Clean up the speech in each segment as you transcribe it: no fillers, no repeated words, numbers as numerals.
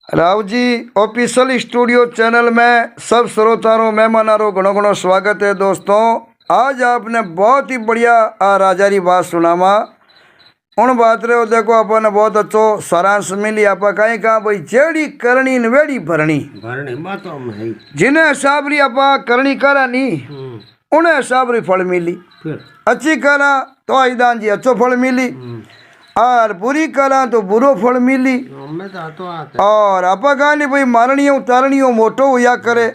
Rao ji official studio channel में सब श्रोताओं मेहमानों घणो घणो स्वागत है। दोस्तों आज आपने बहुत ही बढ़िया राजारी बात सुनावा। उन बात रे देखो अपन बहुत अच्छो सारांश मिली। आप कहीं कहा भाई जेड़ी करनी नवेड़ी भरनी जिन्हें हिसाब री आप करनी करा नी उन्हें हिसाब री फल मिली। अच्छी करा तो आईदान जी अच्छो फल मिली और बुरी करा तो बुरो फल मिली। और आप कहानी भाई मारणियों उतारणियों मोटो हुआ करे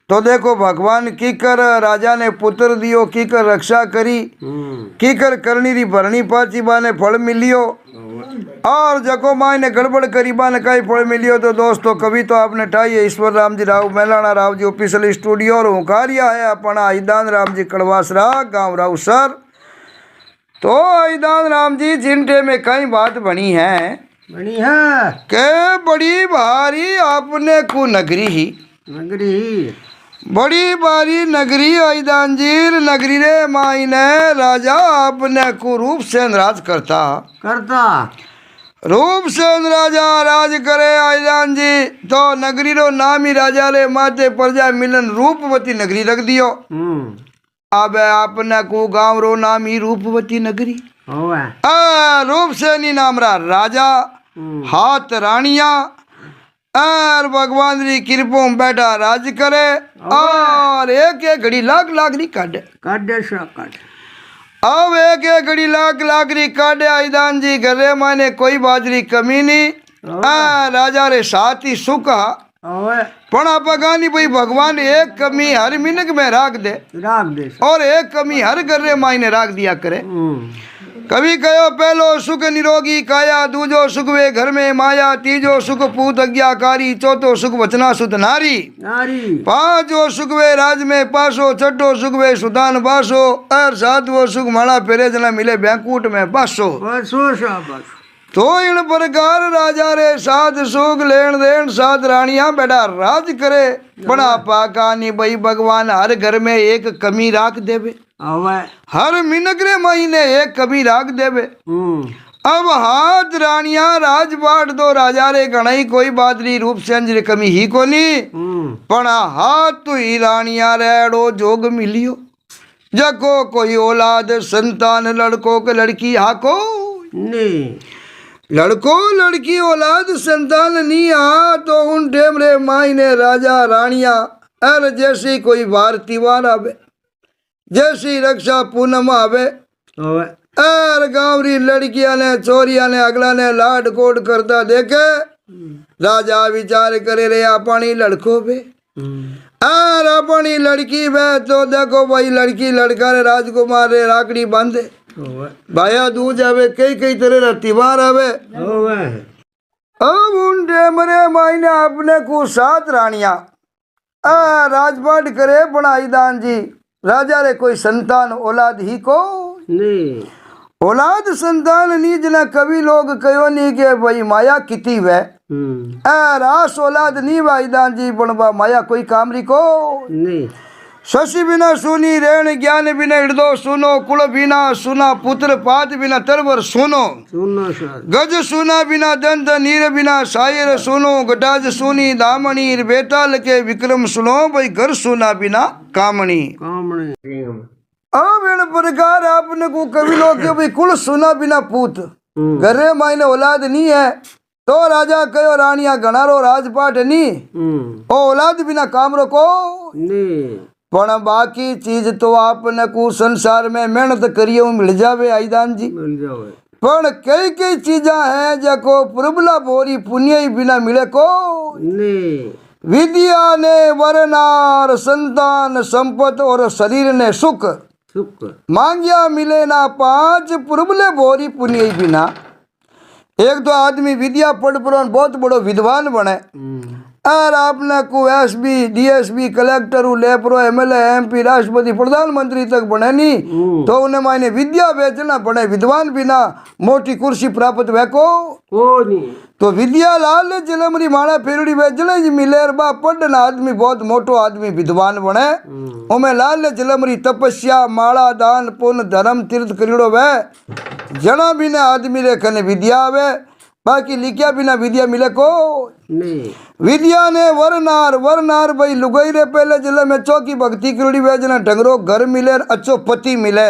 तो देखो भगवान की कर राजा ने पुत्र दियो की कर रक्षा करी की कर करनी री भरनी पाची बाने फल मिलियो और जको माई ने गड़बड़ करी बाने कई फल मिलियो। तो दोस्तों कभी तो आपने ठाई है ईश्वर Ram ji Rao Melana Rao ji official studio और हुकारिया है अपना आईदान राम जी कड़वासरा गाँव राव सर। तो आईदान राम जी जिनटे में कई बात बनी है के बड़ी भारी आपने को नगरी बड़ी बारी नगरी आईदान जी नगरी रे माई ने राजा आपने को रूप से राज करता रूप से राजा राज करे आईदान जी। तो नगरी रो नाम ही राजा रे माते प्रजा मिलन रूपवती नगरी रख दियो। अब आपने को गांव रो नाम ही रूपवती नगरी रूप से नी नाम रा राजा हाथ रानिया और भगवान री कृपा बैठा राज करे और एक एक घड़ी लाख लाख री काटे अब एक एक घड़ी लाख लाख री काटे आईदान जी घरे माने कोई बाजरी कमी नहीं राजा रे साथ ही सुख पण आप गानी भाई भगवान एक कमी हर मिनक में राख दे और एक कमी हर घर मायने राख दिया करे। कभी कहो पहलो सुख निरोगी काया दूजो सुख वे घर में माया तीजो सुख पूत अज्ञाकारी चौथो सुख वचना सुत नारी पांचो सुख वे राज में पासो छठो सुख वे सुदान बासो और सातवो सुख माला फेरे जना मिले बैंकुट में बासो। तो इन प्रकार राजा रे साथ सुख लेन देन साथ रानिया बेटा राज करे बड़ा पाका नी भाई भगवान हर घर में एक कमी राख देवे हर मिनक रे महीने एक कमी राख देवे। अब हाथ रानिया राजपाट दो राजा रे गणाई कोई बात नहीं रूप सेंज रे कमी ही कोनी पण हाथ तो ही रानिया रेड़ो जोग मिलियो जको कोई औलाद संतान लड़को के लड़की हाको नहीं लड़को लड़की औलाद संतान नहीं आ तो उन टेम रे माई ने राजा रानिया अर जैसी कोई बार त्योहार आवे जैसी रक्षा पूनम आवे अर गाँव री लड़किया ने चोरिया ने अगला ने लाड कोड करता देखे राजा विचार करे रे अपनी लड़को बे और अपनी लड़की में तो देखो भाई लड़की लड़का रे राजकुमार रे राकड़ी बांधे भाया दूज आवे कई कई तरह रा त्योहार आवे। अब उन टेमरे मायने अपने को सात रानिया राजपाट करे बनाई दान जी राजा रे कोई संतान औलाद ही को नहीं औलाद संतान नहीं जना कभी लोग कहो नहीं के भाई माया किती वे रास औलाद नहीं भाई दान जी बनवा माया कोई कामरी को नहीं। शशि बिना सुनी रेण ज्ञान बिना हृदय सुनो कुल बिना सुना पुत्र पात बिना तरवर सुनो गज सुना बिना दंत नीर बिना शायर सुनो गटाज सुनी दामणी बेताल के विक्रम सुनो भाई घर सुना बिना कामणी अब इन प्रकार आपने को कवि लोग के भाई कुल सुना बिना पूत घरे मायने औलाद नहीं है तो राजा कहो रानिया गणारो राजपाट नहीं औलाद बिना कामरो को नहीं पण बाकी चीज तो आपने को संसार में मेहनत करियो मिल जावे आईदान जी मिल जावे पण कई कई चीजा है जको प्रबला बोरी पुण्य बिना मिले को नहीं विद्या ने वरनार संतान संपत और शरीर ने सुख मांगिया मिले ना पांच प्रबले बोरी पुण्य बिना। एक तो आदमी विद्या पढ़ पढ़ बहुत बड़ो विद्वान बने और आपने को एसबी डीएसबी कलेक्टर लेपरो एमएलए एमपी राष्ट्रपति प्रधानमंत्री तक बने नहीं तो उन्हें मायने विद्या बेचना पड़े विद्वान बिना मोटी कुर्सी प्राप्त वे को नहीं। तो विद्या लाल जलमरी माड़ा फेरड़ी बेचने जी मिलेर बा पढ़ना आदमी बहुत मोटो आदमी विद्वान बने उमे लाल जलमरी तपस्या माड़ा दान पुण्य धर्म तीर्थ करीड़ो वे जना बिना आदमी रे कने विद्या आवे बाकी लिखिया बिना विद्या मिले को नहीं। विद्या ने वरनार वरनार भाई लुगाई रे पहले जिले में चौकी भक्ति करोड़ी वेजना ढंगरो घर मिले अच्छो पति मिले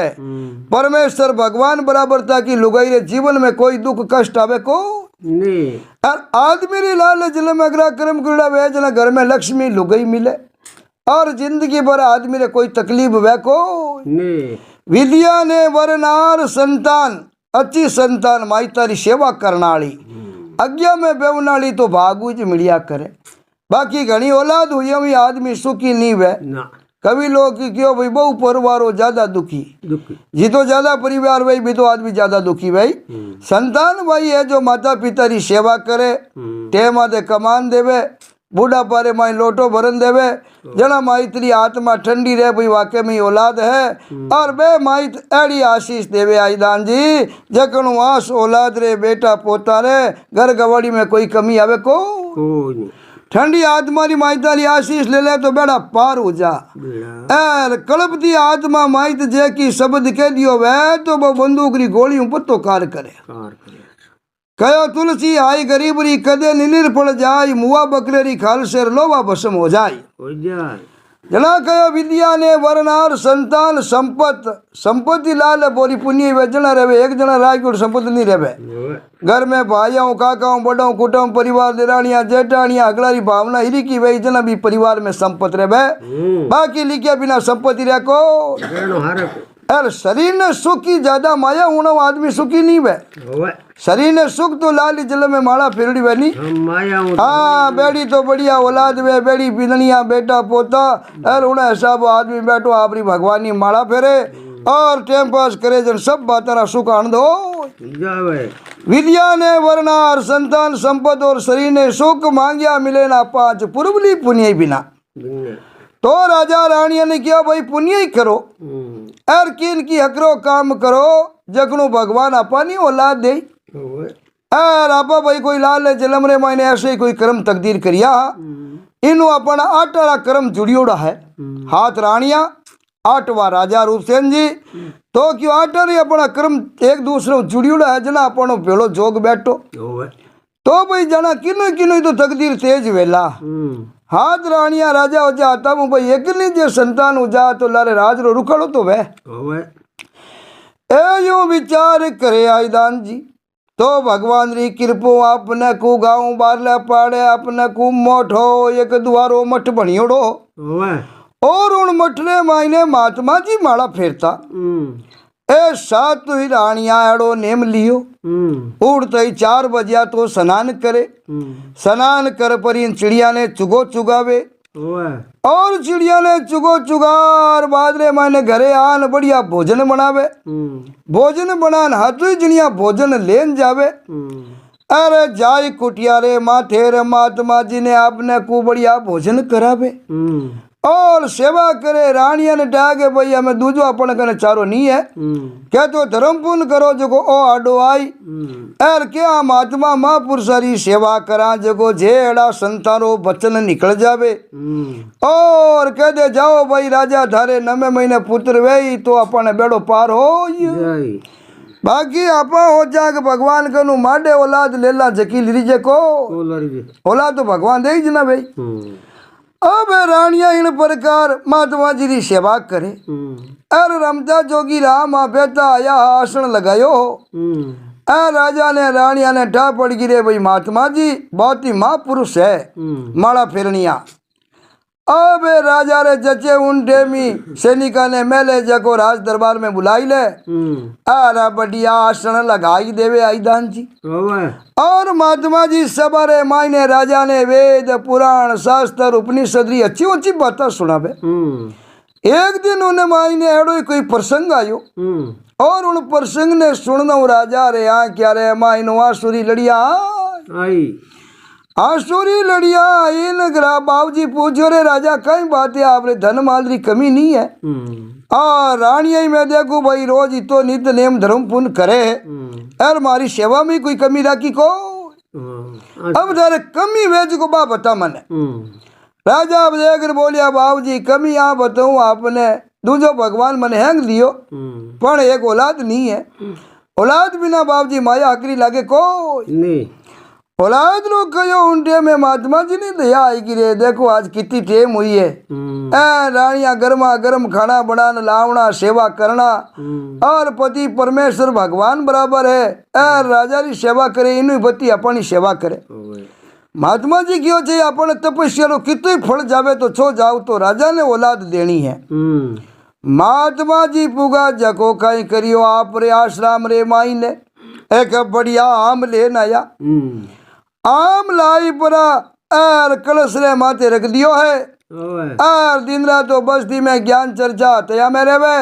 परमेश्वर भगवान बराबर था कि लुगाई रे जीवन में कोई दुख कष्ट आवे को नहीं। और आदमी री लाल जिले में अग्रा कर्म करोड़ा वेजना घर में लक्ष्मी लुगाई मिले और जिंदगी भर आदमी रे कोई तकलीफ वे को नहीं। विद्या ने वरनार संतान अच्छी संतान माई तारी सेवा करनाली अज्ञा में बेवनाली तो भागू ज मिलिया करे बाकी घनी औलाद हुई हुई आदमी सुखी नहीं वे कभी लोग क्यों भाई बहु परिवार हो ज्यादा दुखी जी तो ज्यादा परिवार भाई भी तो आदमी ज्यादा दुखी भाई संतान भाई है जो माता पिता री सेवा करे टेम आदे कमान देवे बूढ़ा पारे माई लोटो भरन देवे जना माई तेरी आत्मा ठंडी रहे भाई वाकई में औलाद है और बे माई एड़ी आशीष देवे आईदान जी जकनु आस औलाद रे बेटा पोता रे घर गवाड़ी में कोई कमी आवे को ठंडी आत्मा री माई तारी आशीष ले ले तो बेड़ा पार हो जा एर कल्पती आत्मा माई जे की शब्द कह दियो वे तो वो बंदूक री गोली ऊपर तो कार करे कयो तुलसी आई गरीबरी कदे निनिर पड़ जाय मुआ बकरेरी खाल शेर लोवा भस्म हो जाय जना कयो विद्या ने वरनार संतान संपत्ति लाल बोरी पुण्य वे जना रहे एक जना राजकोट संपत्ति नहीं रहे घर में भाइयों काकाओं बड़ों कुटुंब परिवार देरानियां जेठानियां अगलारी भावना हिरी की वही जना भी परिवार में संपत्ति रहे बाकी लिखिया बिना संपत्ति रह को यार शरीर ने सुख की ज्यादा माया होना आदमी सुखी नहीं वे शरीर ने सुख तो लाली जल में माला फेरड़ी वे नहीं हाँ बेड़ी तो बढ़िया औलाद वे बेड़ी पिंदनिया बेटा पोता यार उन्हें हिसाब आदमी बैठो आपरी भगवानी माला फेरे और टाइम पास करे जन सब बातें सुख आनंद हो विद्या ने वरनार संतान संपद और शरीर ने सुख मांगिया मिले ना पांच पूर्वली पुण्य बिना तो राजा रानिया ने किया भाई पुण्य ही करो और किन की हकरो काम करो जगनु भगवान अपनी औलाद दे और आपा भाई कोई लाल जलम रे मैंने ऐसे ही कोई कर्म तकदीर करिया इनु अपना 8वां कर्म जुड़ियोड़ा है हाथ रानिया 8वां राजा रूपसेन जी तो क्यों 8 अपना कर्म एक दूसरे जुड़ियोड़ा है जना अपनो भेड़ो जोग बैठो तो भाई जना किनो किनो तो तकदीर तेज वेला हाथ रानिया राजा हो जाता हूँ भाई एक नहीं जे संतान हो जा तो लारे राज रो रुकड़ो तो वह ए यूं विचार करे आईदान जी तो भगवान री कृपो आपने को गाँव बारले पाड़े आपने को मोठ हो एक दुआरो मठ बनियोड़ो और उन मठ ने मायने महात्मा जी माला फेरता ए 7 ही रानिया एड़ो नेम लियो उड़ते ही 4 बजिया तो स्नान करे स्नान कर पर इन चिड़िया ने चुगो चुगावे और चिड़िया ने चुगो चुगार बादरे माने घरे आन बढ़िया भोजन बनावे भोजन बनान हाथों जनिया भोजन लेन जावे अरे जाय कुटिया रे माथे रे महात्मा जी ने आपने को बढ़िया भोजन करावे और सेवा करे रानिया ने डागे भाई हमें दूजो अपन कने चारो नहीं है क्या तो धर्म पुण्य करो जो ओ आडो आई और क्या महात्मा महापुरुषारी सेवा करा जगो जेड़ा संतारो बचन निकल जावे और कह दे जाओ भाई राजा थारे 9 महीने पुत्र वे तो अपन बेड़ो पार हो बाकी आपा हो जाग भगवान कनु माडे औलाद लेला जकी लीजे को औलाद तो भगवान दे जना भाई अब रानिया इन प्रकार महात्मा जी की सेवा करे और रमता जोगी राम बेटा आया आसन लगायो राजा ने रानिया ने ठा पड़ गिरे भाई महात्मा जी बहुत ही महापुरुष है माला फेरनिया अब राजा रे जचे उन टेमी सैनिका ने मेले जको राज दरबार में बुलाई ले आरा बढ़िया आसन लगाई देवे आईदान जी और महात्मा जी सबारे मायने राजा ने वेद पुराण शास्त्र उपनिषद री अच्छी अच्छी बातें सुनावे एक दिन उन्हें मायने एड़ो कोई प्रसंग आयो और उन प्रसंग ने सुनना राजा रे आ क्या रे मायनो आसुरी लड़िया आई आसुरी लड़िया इन ग्रा बाबूजी पूछो रे राजा कई बात है आपरे धन माल री कमी नहीं है रानिया में देखो भाई रोज तो नित्य नेम धर्म पुण्य करे और मारी सेवा में कोई कमी राखी को अब तारे कमी वेज को बा बता मने राजा अब देखकर बोलिया बाबूजी कमी आप बताऊं आपने दूजो भगवान मने हैंग दियो पर एक औलाद नहीं है औलाद बिना बाबूजी माया हकरी लागे को नहीं औलाद रो कहो उनटे में महात्मा जी ने दया आई कि रे देखो आज कितनी टेम हुई है। रानिया गर्मा गर्म खाना बनाना लावना सेवा करना और पति परमेश्वर भगवान बराबर है। राजा री सेवा करे इनु पति अपनी सेवा करे। महात्मा जी क्यों चाहिए अपने तपस्या रो कितनी फल जावे तो छो जाओ तो राजा ने औलाद देनी है। महात्मा जी पुगा जको कहीं करियो आप रे आश्रम रे माई ने एक बढ़िया आम ले आया। आम लाई परा और कलश रे माथे रख दियो है और दिन रात तो बस्ती में ज्ञान चर्चा तया में रेवे।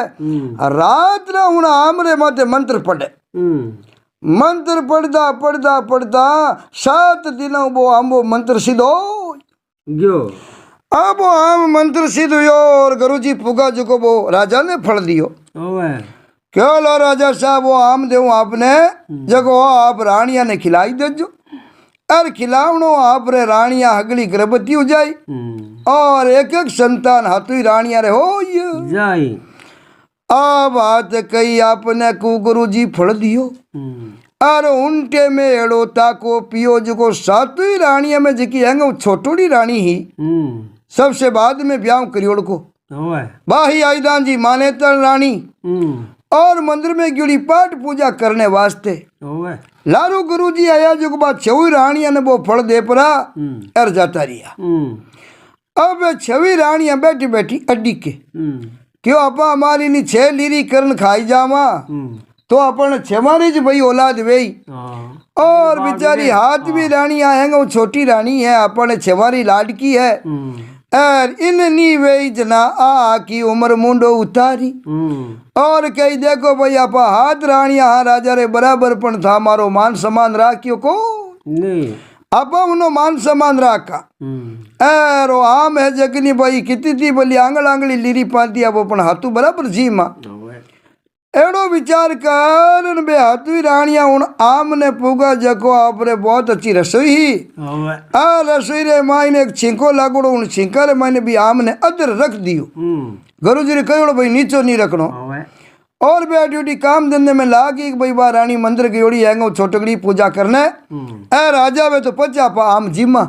रात रे हूं आम रे माथे मंत्र पढ़े। मंत्र पढ़ता पढ़ता पढ़ता 7 दिनों वो आम मंत्र सिद्ध हो गयो। अब आम मंत्र सिद्ध हुयो और गुरु जी पुगा जो को वो राजा ने फल दियो। क्यों लो राजा साहब वो आम देव आपने जगो आप रानिया ने खिलाई देजो और खिलावनो आप रे रानिया हगली गर्भवती हो जाई और एक एक संतान हाथी रानिया रे हो जाई। अब बात कही आपने को गुरु जी फल दियो और उनटे में एड़ो ताको पियो जो सातवी रानिया में जकी है छोटोड़ी रानी ही सबसे बाद में ब्याह करियोड़ को बाही आईदान जी माने तर रानी और मंदिर में गिड़ी पाठ पूजा करने वास्ते लारू गुरु जी आया जो बात छवी रानिया ने वो फल दे परा और जाता रिया। अब छवी रानिया बैठी बैठी अड्डी के क्यों अपा हमारी नी 6 लीरी करन खाई जावा तो अपन छमारी ज भाई औलाद वे और बेचारी हाथ भी रानी आएंगे वो छोटी रानी है अपन छमारी लाडकी है और इन नी वे जना आ की उम्र मुंडो उतारी और कही देखो भाई आपा हाथ रानिया हाँ राजा रे बराबर पण था मारो मान सम्मान राख्यो को नहीं आपा उनो मान सम्मान राखा और आम है जगनी भाई कितनी थी बोली आंगल आंगली लीरी पाती अब अपन हाथू बराबर जी माँ एड़ो विचार कर बे हाथवी रानिया उन आम ने पुगा जको आपरे बहुत अच्छी रसोई ही आ रसोई रे माई ने एक छिंको लागोड़ो उन छिंका रे माई ने भी आम ने अदर रख दियो। गुरु जी ने कहो भाई नीचो नहीं रखनो और बे ड्यूटी काम धंधे में लागी भाई बा रानी मंदिर की ओड़ी आएंगे छोटकड़ी पूजा करने ए राजा वे तो पचा पा आम जीमा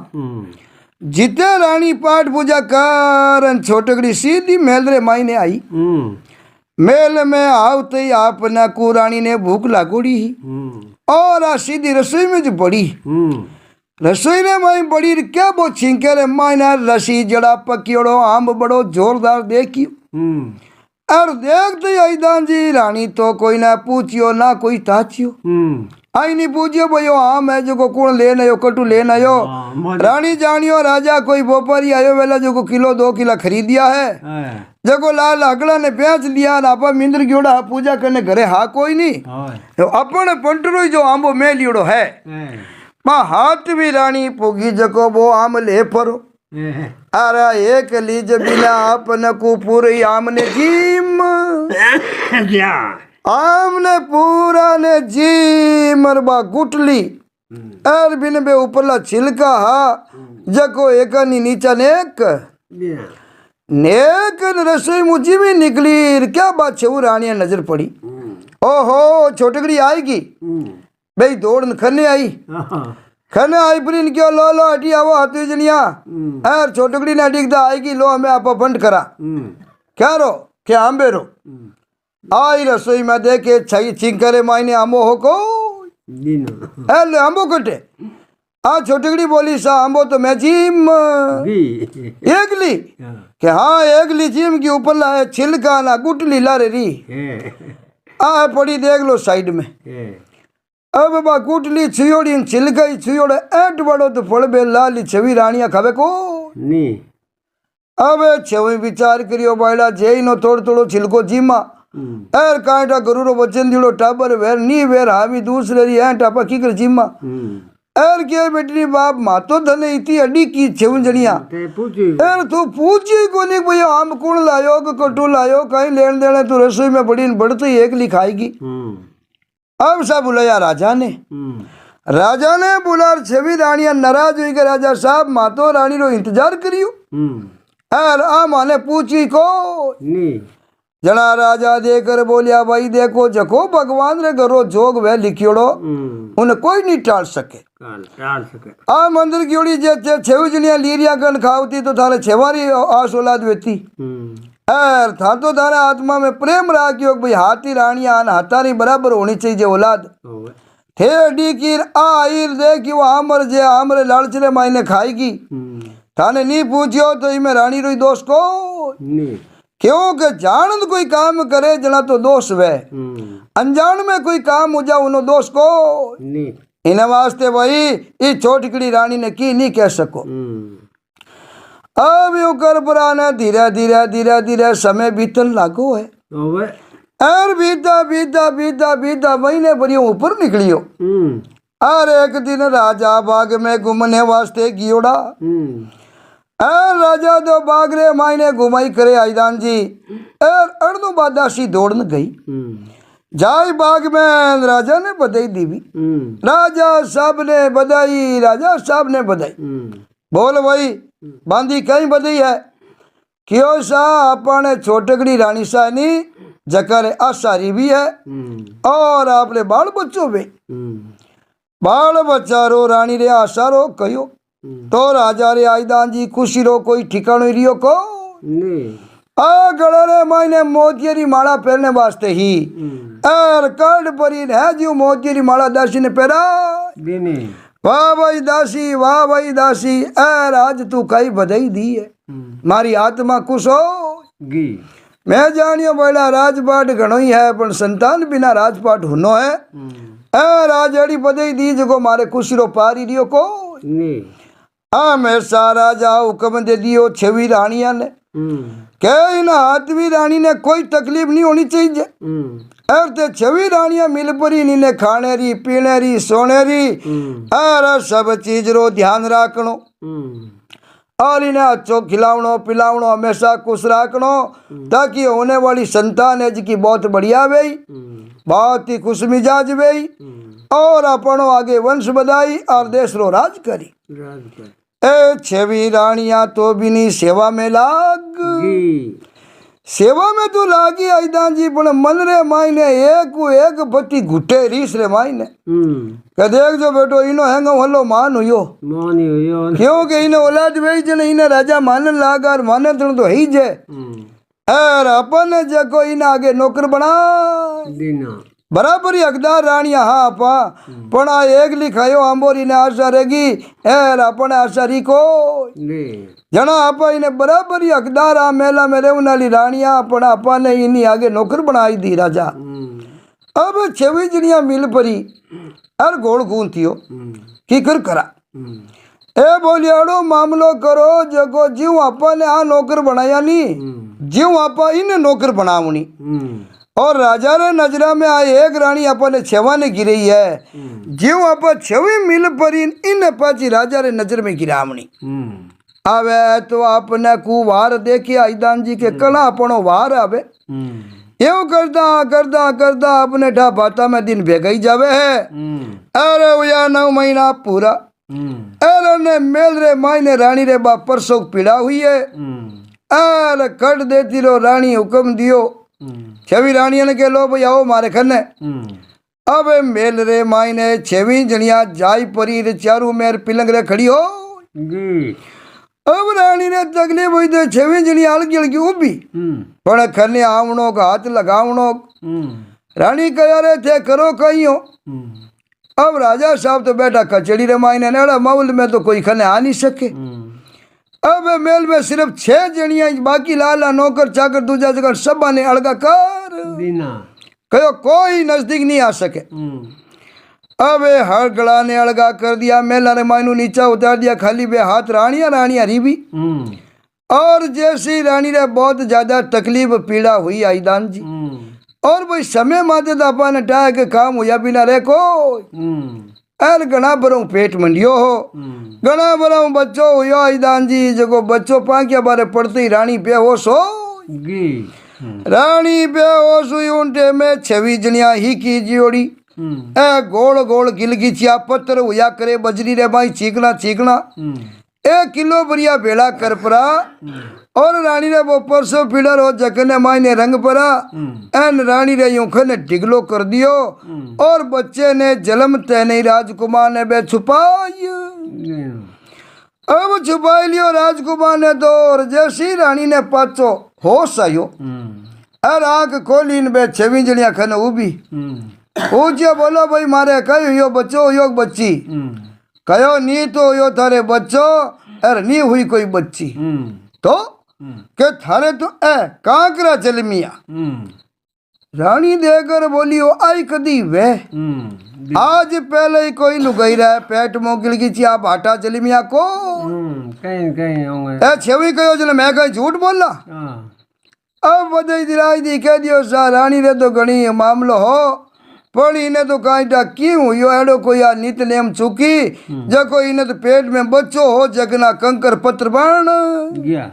जीते रानी पाठ पूजा कर छोटकड़ी सीधी मेल रे माई ने आई। मेल में आवते ही आपना को रानी ने भूख लागोड़ी और आ सीधी रसोई में जो बड़ी रसोई ने माई बड़ी क्या वो छिंके रे माई ना रसी जड़ा पकियोड़ो आम बड़ो जोरदार देखियो और देखते आईदान जी रानी तो कोई ना पूछियो ना कोई ताचियो आई नहीं पूछियो भयो आम है जो को कौन लेन आयो कटू लेन आयो रानी जानियो राजा कोई व्यापारी आयो वेला जो को किलो 2 किलो खरीदिया है जगो लाल अगला ने बेच लिया आपा मिंद्र गियोड़ा पूजा करने घरे हा कोई नहीं तो अपन पंटरो जो आंबो में लियोड़ो है मां हाथ भी रानी पोगी जको वो आम ले परो अरे एक लीज बिना आपन को पूरी आम ने जीम आम ने पूरा ने जी मरबा गुटली और बिन बे ऊपरला छिलका हा जको एक नी नीचा नेक नेक रसोई मुझी भी निकली क्या बात छे वो रानिया नजर पड़ी। ओहो छोटकड़ी आएगी भाई दौड़ खने आई खने आई प्रिन क्यों लो लो हटी आवो हाथी जनिया और छोटकड़ी ने अटिकता आएगी लो हमें आप बंद करा क्या रो क्या आंबे रो आई रसोई में देखे छई चिंकरे मायने आमो हो को हेलो आंबो कटे आ छोटकड़ी बोली सा आंबो तो मैं जीम एकली कि हाँ एकली जीम की ऊपर ला छिलका ना गुटली ला रे आ पड़ी देख लो साइड में अब बा गुटली छुयोड़ी छिलका ही छुयोड़े ऐट बड़ो तो फल बे लाली छवी रानिया खावे को नहीं। अब छवी विचार करियो बायला जेई नो थोड़ थोड़ो छिलको जीमा एर कांटा गुरुरो वचन दिड़ो टाबर वेर नी वेर हावी दूसरे री है टापा की कर जीमा एर के बेटी बाप मातो धने इतनी अड्डी की छेवन जनिया एर तू पूछी कोनी भैया आम कौन लायो कटू लायो कहीं लेन देने तू रसोई में बड़ी बढ़ते एक लिखाएगी। अब सब बुलाया राजा ने बुला छवि रानिया नाराज हुई के राजा साहब मातो रानी रो इंतजार करियो और आ माने पूछी को जना राजा देकर बोलिया भाई देखो जको भगवान रे घरो जोग वह लिखियोड़ो उन्हें कोई नहीं टाल सके। टाल सके आ मंदिर की जे छेव जनिया लीरिया गन खावती तो थारे छेवारी आस औलाद वेती एर था तो थारे आत्मा में प्रेम राखियो भाई हाथी रानिया हाथारी बराबर होनी चाहिए औलाद थे अडी की आईर देखी वो आमर जे आमरे लालचरे मायने खाएगी थाने नहीं पूछियो तो इमे रानी रोई दोष को नहीं क्योंकि जानद कोई काम करे जना तो दोष वे अनजान में कोई काम हो जाओ उन्हों दोष को नहीं इन वास्ते भाई इस छोटकड़ी रानी ने की नहीं कह सको। अब यूं कर पुराना धीरे धीरे धीरे धीरे समय बीतन लागो है और बीता बीता बीता बीता महीने भरी ऊपर निकलियो और एक दिन राजा बाग में घूमने वास्ते गियोड़ा राजा तो बाग रे मायने घुमाई करे आईदान जी और अर्दो बादासी दौड़न गई जाई बाग में राजा ने बधाई दीवी राजा साहब ने बधाई राजा साहब ने बधाई बोल भाई बांधी कहीं बधाई है क्यों सा अपने छोटकड़ी रानी सानी जकर आसारी भी है और आपने बाल बच्चों भी बाल बच्चा रो रानी रे आशा रो कहो तो राजा रे आईदान जी खुशी रो कोई ठिकानो रियो को नहीं आ गले रे मायने मोतियरी माला पहनने वास्ते ही और कड़ परी है जो मोतियरी माला दासी ने पहरा देने वाह भाई दासी एर आज तू कई बधाई दी है मारी आत्मा खुश हो गी मैं जानियो बेड़ा राजपाट घणो ही है पर संतान बिना राजपाट हुनो है एर आज अड़ी बधाई दी जगो मारे खुशी रो पारी रियो को नहीं हमेशा राजा हुक्म दे दियो छवी रानिया ने के इन हाथवी रानी ने कोई तकलीफ नहीं होनी चाहिए और ते छवी रानिया मिल परी इन्हें खाने री पीने री सोने री और सब चीज रो ध्यान राखनो और इन्हें अच्छो खिलावनो पिलावनो हमेशा खुश राखनो ताकि होने वाली संतान है जिसकी बहुत बढ़िया वही बहुत ही खुश मिजाज वही और अपनो आगे वंश बधाई और देश रो राज करी ए छवी रानिया तो बिनी सेवा में लाग सेवा में तो लागी आईदान जी पण मन रे मायने एक बत्ती घुटे रीस रे मायने के देख जो बेटो इनो हैंगो हलो मान हुयो क्योंकि इने औलाद वेई जने इने राजा मानन लागा और माने तो ही जे और अपन जको इने आगे नौकर बना देना बराबर ही हकदार रानिया हाँ अपा पण आ एक लिखायो आंबोरी ने आशा रहेगी एर अपने आशा री को जना आपा इन्हें बराबर ही हकदार आ मेला में रेवने वाली रानिया पण आपा ने इन्हीं आगे नौकर बनाई दी राजा। अब छवी जनिया मिल परी और गोल गूंथियो की कर करा ए बोलियाड़ो मामलो करो जगो जीव आपा ने आ नौकर बनाया नी जीव आपा इन्हें नौकर बनावनी और राजा रे नजरा में आए एक रानी अपने छेवा ने गिरी है जीव आप छवी मिल परी इन पाची राजा रे नजर में गिरावनी आवे तो आपने कुवार देखी आईदान जी के कला अपनो वार आवे यो करदा करदा करदा अपने ठा बाता में दिन भेगई जावे है अरे भैया 9 महीना पूरा अरे ने मेल रे मायने रानी रे बा परसों पीड़ा हुई है अरे कट देती रो रानी हुक्म दियो छवी रानिया ने के लो भाई आओ मारे खन्ने अब मेल रे मायने छवी जनिया जाई परी रे चारू मेर पिलंग रे खड़ी हो अब रानी ने तकलीफ हुई तो छवी जनिया अलगी अलगी उभी पण खन्ने आवणो का हाथ लगावणो रानी कह रहे थे करो कहीं हो अब राजा साहब तो बैठा कचड़ी रे मायने नेड़ा माउल में तो कोई खन्ने आ नहीं सके अब मेल में सिर्फ 6 जनिया बाकी लाला नौकर चाकर दूजा जगह सब ने अलगा कर कहो कोई नजदीक नहीं आ सके अब हर गला ने अलगा कर दिया मेला ने मायनू नीचा उतार दिया खाली बे हाथ रानिया रानिया रीबी और जैसी रानी ने बहुत ज्यादा तकलीफ पीड़ा हुई आईदान जी और भाई समय माते दापा ने टाया के काम हुआ बिना रे को अर घना बरो पेट मंडियो हो घना बरो बच्चो हुयो आईदान जी जको बच्चो पांकिया बारे पड़ते ही रानी बेहोश हो रानी बेहोश हुई उनटे में छवी जनिया ही की जियोड़ी ए गोल गोल गिलगिचिया पत्थर हुआ करे बजरी रे भाई चीकना चीकना 1 किलो बढ़िया भेड़ा कर परा और रानी रे वो परसों पीड़र हो जकने मायने रंग परा एन रानी रे यूं खने ढिगलो कर दियो और बच्चे ने जन्म तैने राजकुमार ने बे छुपाई। अब छुपाई लियो राजकुमार ने तो और जैसी रानी ने पाचो होश आयो और आंख खोली बे छवी जणिया खने उभी पूछियो बोलो भाई मारे कयो यो बच्चो यो बच्ची कयो नी तो यो थारे बच्चो अरे नी हुई कोई बच्ची तो के थारे तो ए कांकरा जलमिया रानी देकर बोली ओ आई कदी वे आज पहले ही कोई लुगाई रहा है पेट मोकिल की चिया भाटा जलमिया को कहीं कहीं होंगे ए छवी कहो जने मैं कहीं झूठ बोला अब बधाई दिलाई दी कह दियो सा रानी रे तो घणी मामलो हो पड़ी ने तो कांटा क्यों यो एडो कोई आ नित नेम चुकी जको इने तो पेट में बच्चो हो जगना कंकर पत्र बाण गया।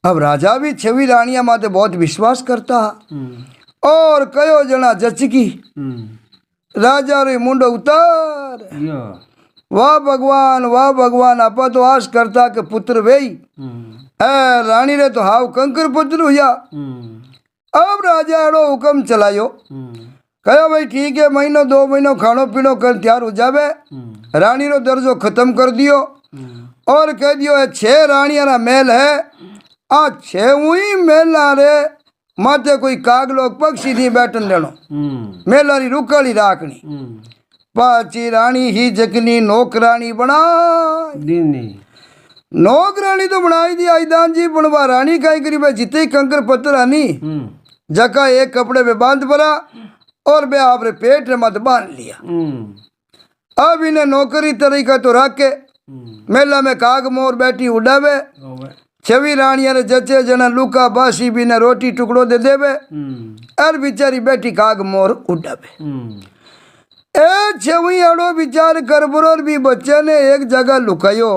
अब राजा भी छवी रानिया माते बहुत विश्वास करता और कयो जना जचकी राजा रे मुंडो उतार वाह भगवान आपा तो आश करता के पुत्र वेई रानी रे तो हाव कंकर पुत्र हुआ। अब राजा एडो हुक्म चलायो कहो भाई ठीक है महीनो 2 महीनो खानो पीनो कर तैयार हो जावे रानी रो दर्जो खत्म कर दियो और कह दियो 6 रानिया रा महल है आ 6 हुई महला रे माथे कोई कागलो पक्षी नहीं बैठन देनो महला री रुकाली राखनी पाची रानी ही जगनी नौकरानी बना नौकरानी तो बनाई दी आईदान जी बनवा रानी कहीं करी भाई जिते कंकर पत्थर आनी जका एक कपड़े पे बांध पड़ा और बे आपरे पेट में मत बांध लिया। अब इन्हें नौकरी तरीका तो रख के मेला में काग मोर बैठी उड़ावे छवी रानिया ने जचे जना लुका बासी भी ने रोटी टुकड़ो दे देवे और बिचारी बैठी काग मोर उड़ावे ए छवी अड़ो विचार कर बरोर भी बच्चे ने एक जगह लुकायो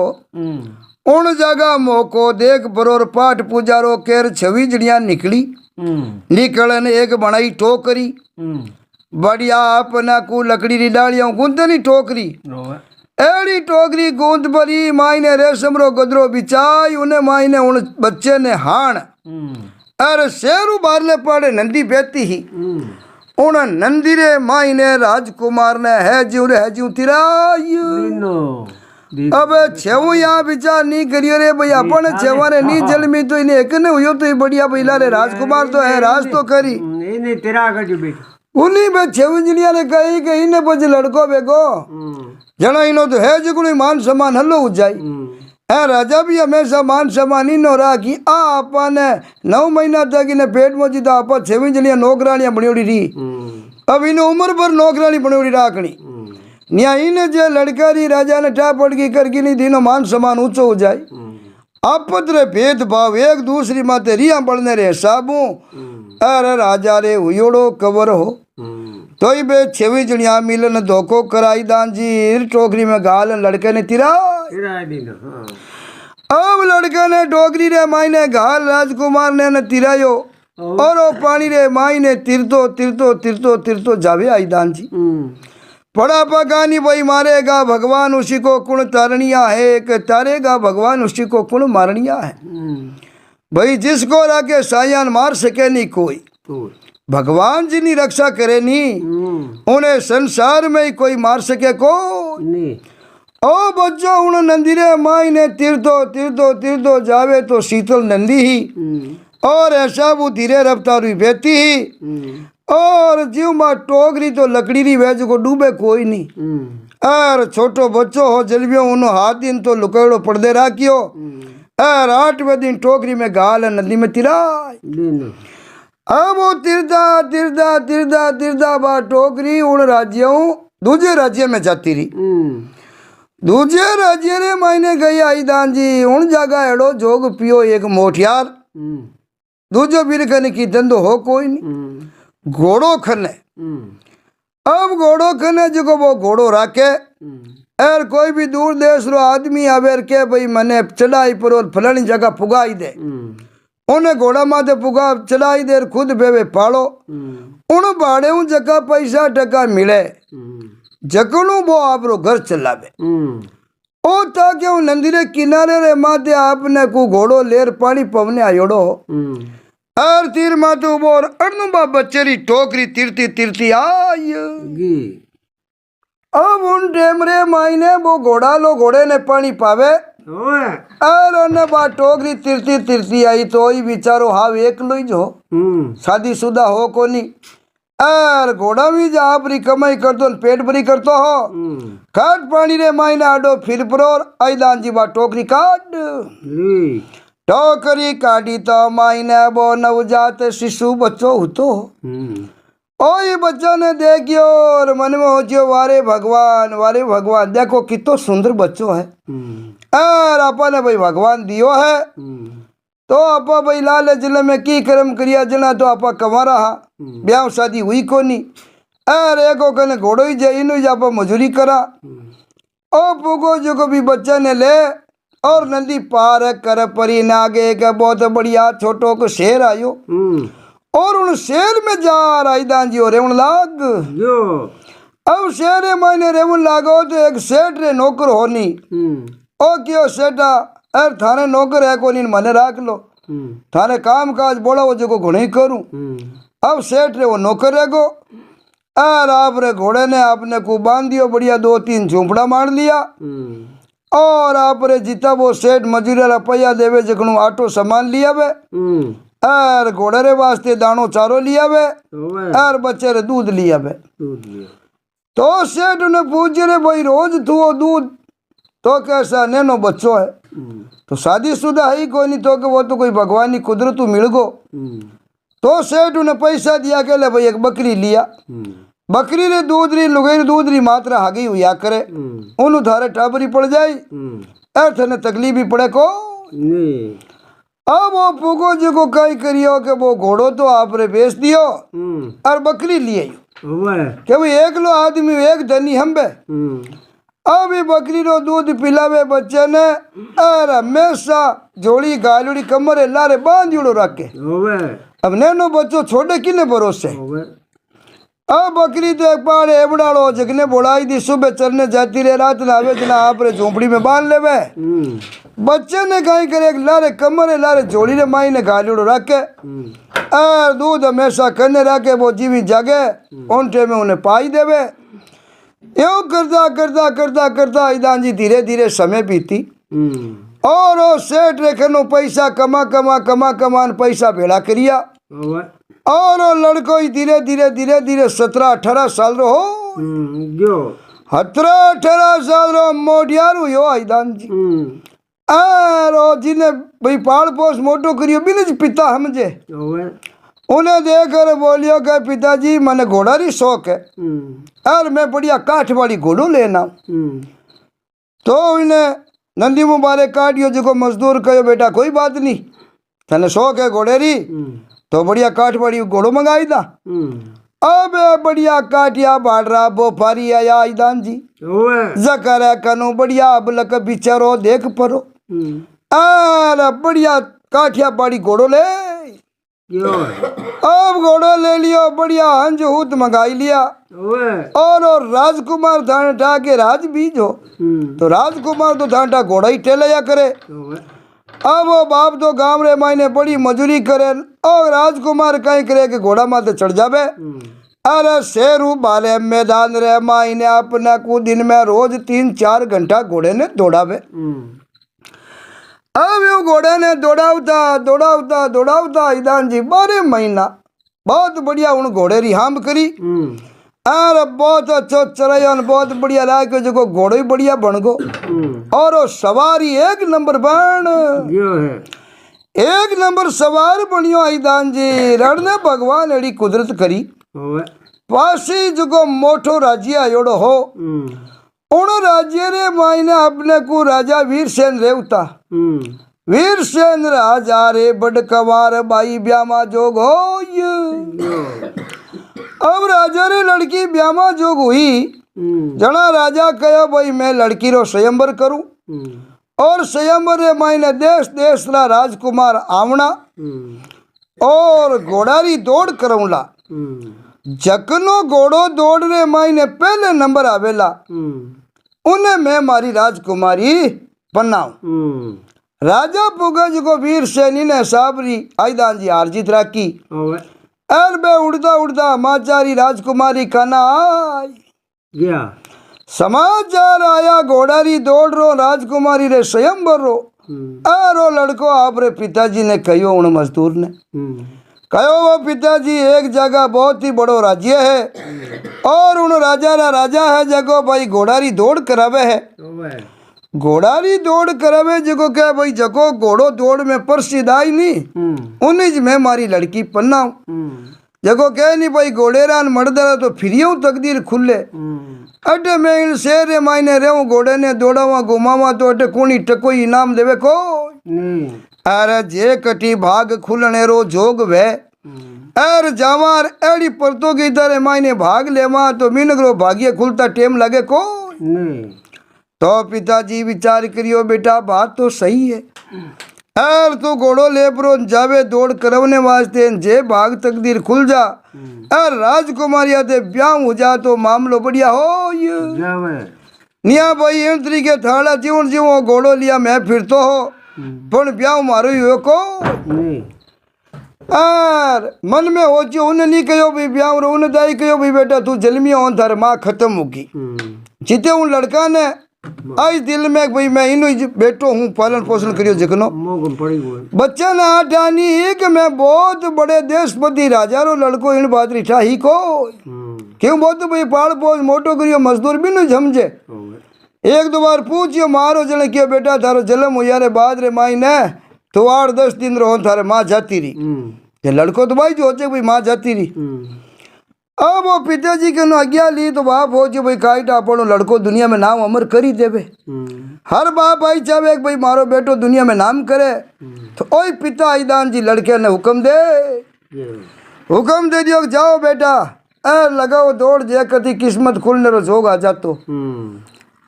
उन जगह मोको देख बरोर पाठ पुजारो केर छवी जड़िया निकली निकलन एक बनाई टोकरी बढ़िया अपना को लकड़ी री डालियों गूंदनी टोकरी एड़ी टोकरी गूंद भरी मायने रेशम रो गदरो बिछाई उन्हें मायने उन बच्चे ने हाण अरे शेरू बारले पड़े नंदी बेती ही उन नंदी रे मायने राजकुमार ने है जू तिराई अब छेऊ यहाँ विचार नहीं करियो रे भाई अपन छेवाने नहीं जल में तो इन्हें एक ने हुयो तो ये बढ़िया भैला रे राजकुमार तो है राज तो करी नहीं तेरा कर जो बेटा उन्हीं में छेऊ इंजनिया ने कही कि इन्हें बज लड़को बेगो जना इनो तो है जगुणी मान सम्मान हल्लो हो जाई है राजा भी हमेशा मान सम्मान इन हो रहा कि आ अपन 9 महीना तक इन्हें पेट में जीता आप छेऊ इंजनिया नौकरानियां बनी रही अब इन्हें उम्र भर नौकरानी बनी राखनी निया इन जे लड़का री राजा ने टा पड़की करके नहीं दिनो मान सम्मान ऊंचो हो जाए आपत रे भेदभाव एक दूसरी माते रिया बढ़ने रे साबू अरे राजा रे हुयोड़ो कवर हो तो ही बे छेवी जणिया मिलन धोखो कराई दान जी टोकरी में गाल लड़के ने तिरा अब लड़के ने टोकरी रे मायने गाल राजकुमार ने न तिरायो और वो पानी रे मायने तिरतो तिरतो तिरतो तिरतो जावे आई दान जी पड़ा पकानी भाई मारेगा भगवान उसी को कुण तारनिया है कि तारेगा भगवान उसी को कुण मारनिया है भाई जिसको राके सायान मार सके नहीं कोई भगवान जी नहीं रक्षा करे नहीं उन्हें संसार में ही कोई मार सके को नहीं। ओ बच्चों उन नंदीरे माई ने तिरतो तिरतो तिरतो जावे तो शीतल नंदी ही और ऐसा वो धीरे रफ्तार हुई बेती ही और जीव माँ टोकरी तो लकड़ी री वेज को डूबे कोई नहीं और छोटो बच्चो हो जलवियो उन्हों हाथ दिन तो लुकेड़ो पड़दे राखियो और 8वें दिन टोकरी में गाल नदी में तिरा अब वो तिरदा तिरदा तिरदा तिरदा बा टोकरी उन राज्यों दूजे राज्य में जाती रही दूजे राज्य रे मायने गई आई दान जी उन जगह एड़ो जोग पियो एक मोठियार दूजो बिरखने की धंधो हो कोई नहीं घोड़ो खने अब घोड़ो खने जो वो घोड़ो राखे और कोई भी दूर देश रो आदमी आवे के भाई मने चढ़ाई पर और फलानी जगह पुगाई दे उन्हें घोड़ा माथे पुगा चढ़ाई दे खुद बेवे पालो उन भाड़े जगह पैसा टका मिले जकनू वो आप रो घर चलावे ओ ताके हूँ नंदी रे किनारे रे माथे आपने को घोड़ो लेर पानी पवने आयोड़ो और तीर माथे उबो और अड़नुबा बच्चेरी टोकरी तिरती तिरती आई अब उन टेम रे मायने वो घोड़ा लो घोड़े ने पानी पावे और ने बा टोकरी तिरती तिरती आई तो ही बिचारो हाव एक लो जो शादी शुदा हो कोनी और घोड़ा भी जा आपरी कमाई कर दो पेट भरी करतो हो काट पानी रे मायने आडो फिर परोर आईदान जी बा टोकरी काट टोकरी काटी तो मायने वो नवजात शिशु बच्चो हुतो ओई बच्चा ने देखियो और मन में हो वारे भगवान देखो कितो सुंदर बच्चो है और अपन भाई भगवान दियो है तो आपा भाई लाल जिले में की कर्म करिया जना तो आपा कमा रहा ब्याह शादी हुई कोनी अरे एको कने घोड़ो ही जे इनु आपा मजूरी करा ओ पुगो जो को भी बच्चा ने ले और नदी पार कर परी नागे का बहुत बढ़िया छोटो को शेर आयो और उन शेर में जा राईदान जी और रेवण लाग अब शेर मायने रेवण लागो तो एक सेठ रे नौकर होनी ओ क्यों सेठा अरे थाने नौकर है कोनी मने राख लो थाने काम काज बोला वो जो घोड़े ही करूं अब सेठ रे वो नौकर है को और आप रे घोड़े ने आपने को बांध दियो बढ़िया 2-3 झोंपड़ा मार लिया और आप रे जीता वो सेठ मजूरी रुपया देवे जखनु आटो सामान लिया वे और घोड़े रे वास्ते दानो चारो लिया वे और बच्चे रे दूध लिया वे तो सेठ ने पूछ रे भाई रोज तू दूध तो कैसा नैनो बच्चो है तो शादीशुदा है ही कोई नहीं तो कि वो तो कोई भगवान की कुदरत मिल गो तो सेठ उन्हें पैसा दिया के ले भाई एक बकरी लिया बकरी रे दूध री लुगई दूध री मात्रा हागी हुआ करे उन थारे टाबरी पड़ जाई अर्थ ने तकलीफ भी पड़े को अब वो पुगो जी को कई करियो कि वो घोड़ो तो आप रे बेच दियो और बकरी लिए कि भाई एक लो आदमी एक धनी हम बे अब ये बकरी रो दूध पिलावे बच्चे ने और हमेशा जोड़ी गालुड़ी कमरे लारे बांध जुड़ो रखे अब नैनो बच्चो छोड़े किने भरोसे अब बकरी तो एक बार एबड़ाड़ो जगने बोलाई दी सुबह चरने जाती रहे रात नावे जना आप रे झोंपड़ी में बांध लेवे बच्चे ने कहीं करे लारे कमरे लारे जोड़ी रे माई ने गालुड़ो रखे और दूध हमेशा करने रखे वो जीवी जागे उनटे में उन्हें पाई देवे यो करता करता करता करता ईदान जी धीरे धीरे समय बीती और वो सेठ रेखनो पैसा कमा कमा कमा कमान पैसा भेड़ा करिया और वो लड़को ही धीरे धीरे धीरे धीरे 17-18 साल रो हो 17-18 साल रो मोडियारू यो ईदान जी और जिन्हें भाई पाल पोस मोटो करियो बिन पिता हमजे उन्हें देखकर बोलियो कि पिताजी मने घोड़ा री शौक है और मैं बढ़िया काठ वाली घोड़ो लेना तो इन्हें नंदी मुबारक काटियो जो मजदूर कहो बेटा कोई बात नहीं तने शौक है घोड़े री तो बढ़िया काठ वाली घोड़ो मंगाई दा अब बढ़िया काटिया बाढ़ रहा वो फारी आया ईदान जी जकर कनो बढ़िया अब लक बिचारो देख परो और बढ़िया काठिया बाड़ी घोड़ो ले अब घोड़ो ले लियो बढ़िया हंज हूत मंगाई लिया और राजकुमार थाने ठा के राज बीजो तो राजकुमार तो थाने घोड़ा ही टेलया करे अब वो बाप तो गांव रे मायने बड़ी मजूरी करे और राजकुमार कहीं करे कि घोड़ा माथे चढ़ जावे अरे शेरू बाले मैदान रे मायने अपना को दिन में रोज 3-4 घंटा घोड़े ने दौड़ावे अब यो घोड़े ने दौड़ावता ईदान जी 12 महीना बहुत बढ़िया उन घोड़े री हाम करी और बहुत अच्छो चराया बहुत बढ़िया लागे जो घोड़ो ही बढ़िया बन गो और वो सवारी 1 नंबर बन 1 नंबर सवार बनियो ईदान जी रण ने भगवान एड़ी कुदरत करी पासी जो मोटो राज्य आयोड़ो हो उन राज्य रे मायने अपने को राजा वीरसेन रेवता वीरसेन राजा रे बड़कवार बाई ब्यामा जोग हो अब राजा रे लड़की ब्यामा जोग हुई जना राजा कहो भाई मैं लड़की रो स्वयंवर करूं और स्वयंवर रे मायने देश देश ला राजकुमार आवना और घोड़ारी दौड़ करूंला जकनो घोड़ो दौड़ रे मायने पहले नंबर आवेला उन्हें मैं मारी राजकुमारी पन्नाऊ। राजा पुगज को वीर सैनी ने साबरी आईदान जी हार जीत राखी। एर बे उड़दा उड़दा माचारी राजकुमारी खाना आई गया। समाचार आया घोड़ारी दौड़ रो राजकुमारी रे स्वयंवर रो। आरो लड़को आपरे पिताजी ने कहो उन मजदूर ने कहो वो पिताजी एक जगह बहुत ही बड़ो राज्य है और उन राजा रा राजा है जगो भाई घोड़ारी दौड़ करावे है। घोड़ारी दौड़ करावे जगो क्या भाई जगो घोड़ो दौड़ में प्रसिद्ध आई नहीं उन्हीं में मारी लड़की पन्नाऊ जगो कह नहीं भाई घोड़ेरान मर्दरा तो फिरियो तकदीर खुले अटे मैं इन शेर मायने रहूं घोड़े ने दौड़ावा घुमावा तो अटे कोनी टकोई इनाम देवे को। अरे जे कटी भाग खुलने रो जोग वे अर जावार एड़ी परतो की तरह मायने भाग लेवा तो मिनगरो भाग्य खुलता टेम लगे को। तो पिताजी विचार करियो बेटा बात तो सही है अर तू घोड़ो ले प्रो जावे दौड़ करवने वास्ते जे भाग तकदीर खुल जा अर राजकुमारी आते ब्याह हो जा तो मामलो बढ़िया हो निया भाई इन तरीके थाड़ा जीवन जीवो घोड़ो लिया मैं फिर तो हो पण ब्याह मारो ही हो को अर मन में हो जो उन्हें नहीं कहो भाई ब्याह रो उन्हें दाई कहो भाई बेटा तू जलमिया हो थारे माँ खत्म होगी जीते उन लड़का ने आज दिल में भाई मैं इन बैठो हूँ पालन पोषण करियो जिकनो बच्चा ने आठानी एक मैं बहुत बड़े देशपति राजा रो लड़को इन बात रिठा ही को क्यों बहुत भाई पाल पोष मोटो करियो मजदूर भी नहीं समझे एक दो बार पूछियो मारो जने क्यों बेटा थारो जन्म हो यारे बाद रे माई ने तो 8-10 दिन रहो थारे माँ जाती रही ये लड़को तो भाई जो होचे भाई माँ जाती रही अब वो पिताजी के आज्ञा ली तो बाप हो जो भाई काइट आपनो लड़को दुनिया में नाम अमर करी देवे हर बाप भाई चाहे भाई मारो बेटो दुनिया में नाम करे तो ओई पिता आईदान जी लड़के ने हुक्म दे दियो जाओ बेटा लगाओ दौड़ जे कति किस्मत खुलने रो जोग आ जातो।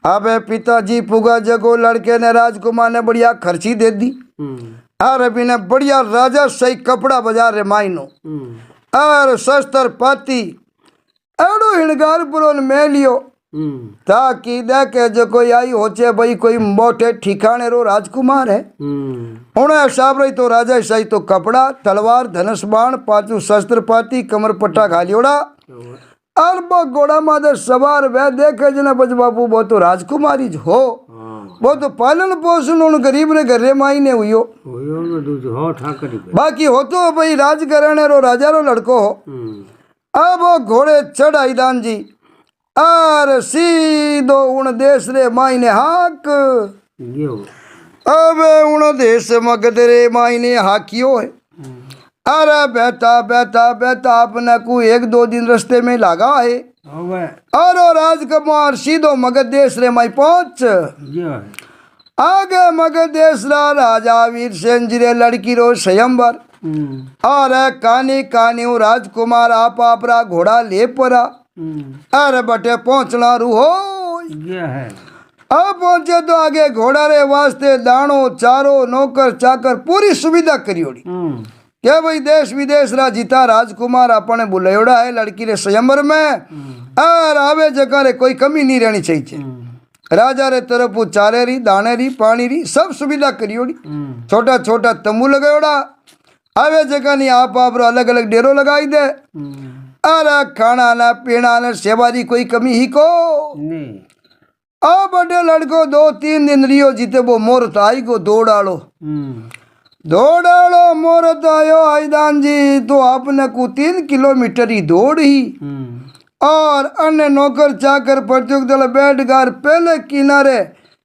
अबे पिताजी पुगा जगो लड़के ने राजकुमार ने बढ़िया खर्ची दे दी अरे अभी ने बढ़िया राजा सही कपड़ा बाजार रे मायनो और शस्त्र पाती एड़ो हिणगार पुरोन में लियो ताकि देखे जो कोई आई होचे भाई कोई मोटे ठिकाने रो राजकुमार है उन्हें हिसाब रही तो राजा सही तो कपड़ा तलवार धनुष बाण पांचू शस्त्र पाती कमर पट्टा घालियोड़ा और वो घोड़ा मादर सवार वह देखे जना बज बापू वो तो राजकुमारी हो वो तो पालन पोषण उन गरीब रे घरे माई ने हुई बाकी हो तो भाई राजघराने रो राजा रो लड़को हो। अब वो घोड़े चढ़ाई दान जी और सीधो उन देश रे माई ने हाक अब उन देश मगध रे माई ने हाकियो है अरे बेटा बेटा बेटा अपने को 1-2 दिन रास्ते में लगा है और राजकुमार सीधो मगध देश रे माई पहुंच आगे मगध देश रा राजा वीर सेन जी रे लड़की रो स्वयंवर और कानी कानी राजकुमार आप रा घोड़ा ले परा अरे बटे पहुंचना रू हो अब पहुंचे तो आगे घोड़ा रे वास्ते दाणो चारो नौकर चाकर पूरी सुविधा करियोड़ी क्या भाई देश विदेश रा जीता राजकुमार अपने बुलायोड़ा है लड़की रे स्वयंवर में और आवे जगह रे कोई कमी नहीं रहनी चाहिए राजा रे तरफ चारे री दाने री पानी री सब सुविधा करियोड़ी छोटा छोटा तंबू लगायोड़ा आवे जगह नहीं आप अलग अलग डेरो लगाई दे अरे खाना ना पीना ना सेवा री कोई कमी ही को आ बड़े लड़को 2-3 दिन रियो जीते वो मोरत आई को दौड़ालो मोरत आयो आईदान जी तो आपने को 3 किलोमीटर ही दौड़ ही और अन्य नौकर चाकर प्रतियोग दल बैठगार पहले किनारे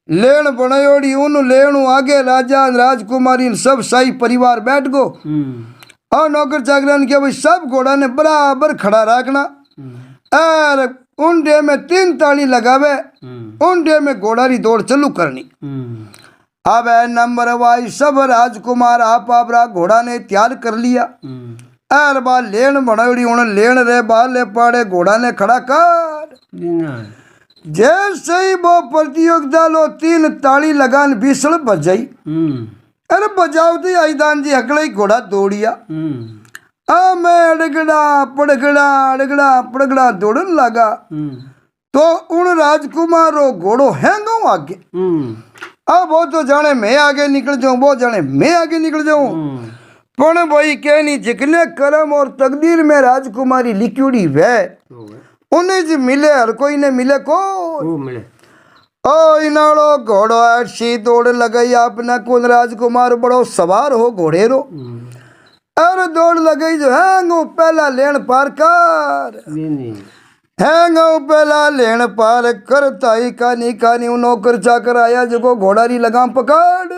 लेन बनायोड़ी उन लेणु आगे राजा राजकुमारी सब शाही परिवार बैठ गो और नौकर चाकर के भाई सब घोड़ा ने बराबर खड़ा रखना और उन डे में 3 ताली लगावे उन डे में घोड़ा री दौड़ चालू करनी। अब नंबर वाइज सब राजकुमार आप घोड़ा ने तैयार कर लिया और बा लेन बनायोड़ी उन लेन रे बाले पाड़े घोड़ा ने खड़ा कर जैसे ही वो प्रतियोगिता लो 3 ताली लगान बिसल बजाई अरे बजावती आईदान जी हकड़ा ही घोड़ा दौड़िया मैं अड़गड़ा पड़गड़ा अड़गड़ा पड़गड़ा दौड़न लगा तो उन राजकुमार रो घोड़ो हैंगो आगे। अब वो तो जाने मैं आगे निकल जाऊं, वो जाने मैं आगे निकल जाऊं। पण भाई कहनी जिकने कर्म और तकदीर में राजकुमारी लिखी वे उन्हें जी मिले, हर कोई ने मिले को मिले। ओ इनालो घोड़ो ऐसी दौड़ लगाई आपने कौन राजकुमार बड़ो सवार हो घोड़े रो। अरे दौड़ लगाई जो हैंगो पहला लेन पार कर, हैंगो पहला लेन पार कर ताई कानी कानी नौकर चाकर आया जो घोड़ारी लगाम पकड़।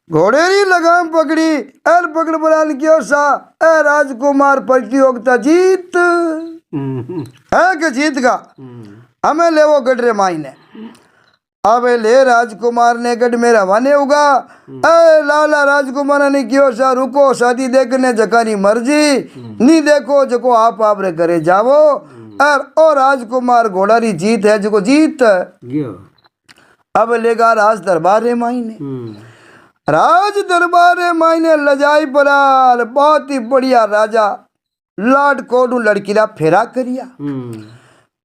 घोड़ेरी लगाम पकड़ी एर पकड़ बलान क्यों सा ए राजकुमार प्रतियोगिता जीत है कि जीत का हमें ले वो गडरे मायने। अब ले राजकुमार ने गढ़ में रवाने होगा। ए लाला राजकुमार ने क्यों सा रुको शादी देखने जकानी मर्जी नहीं देखो जको आप रे करे जावो। और ओ राजकुमार घोड़ारी जीत है जो जीत। अब लेगा राज दरबार मायने, राज दरबार मायने लजाई पराल बहुत ही बढ़िया राजा लाड कोडू लड़की रा फेरा करिया।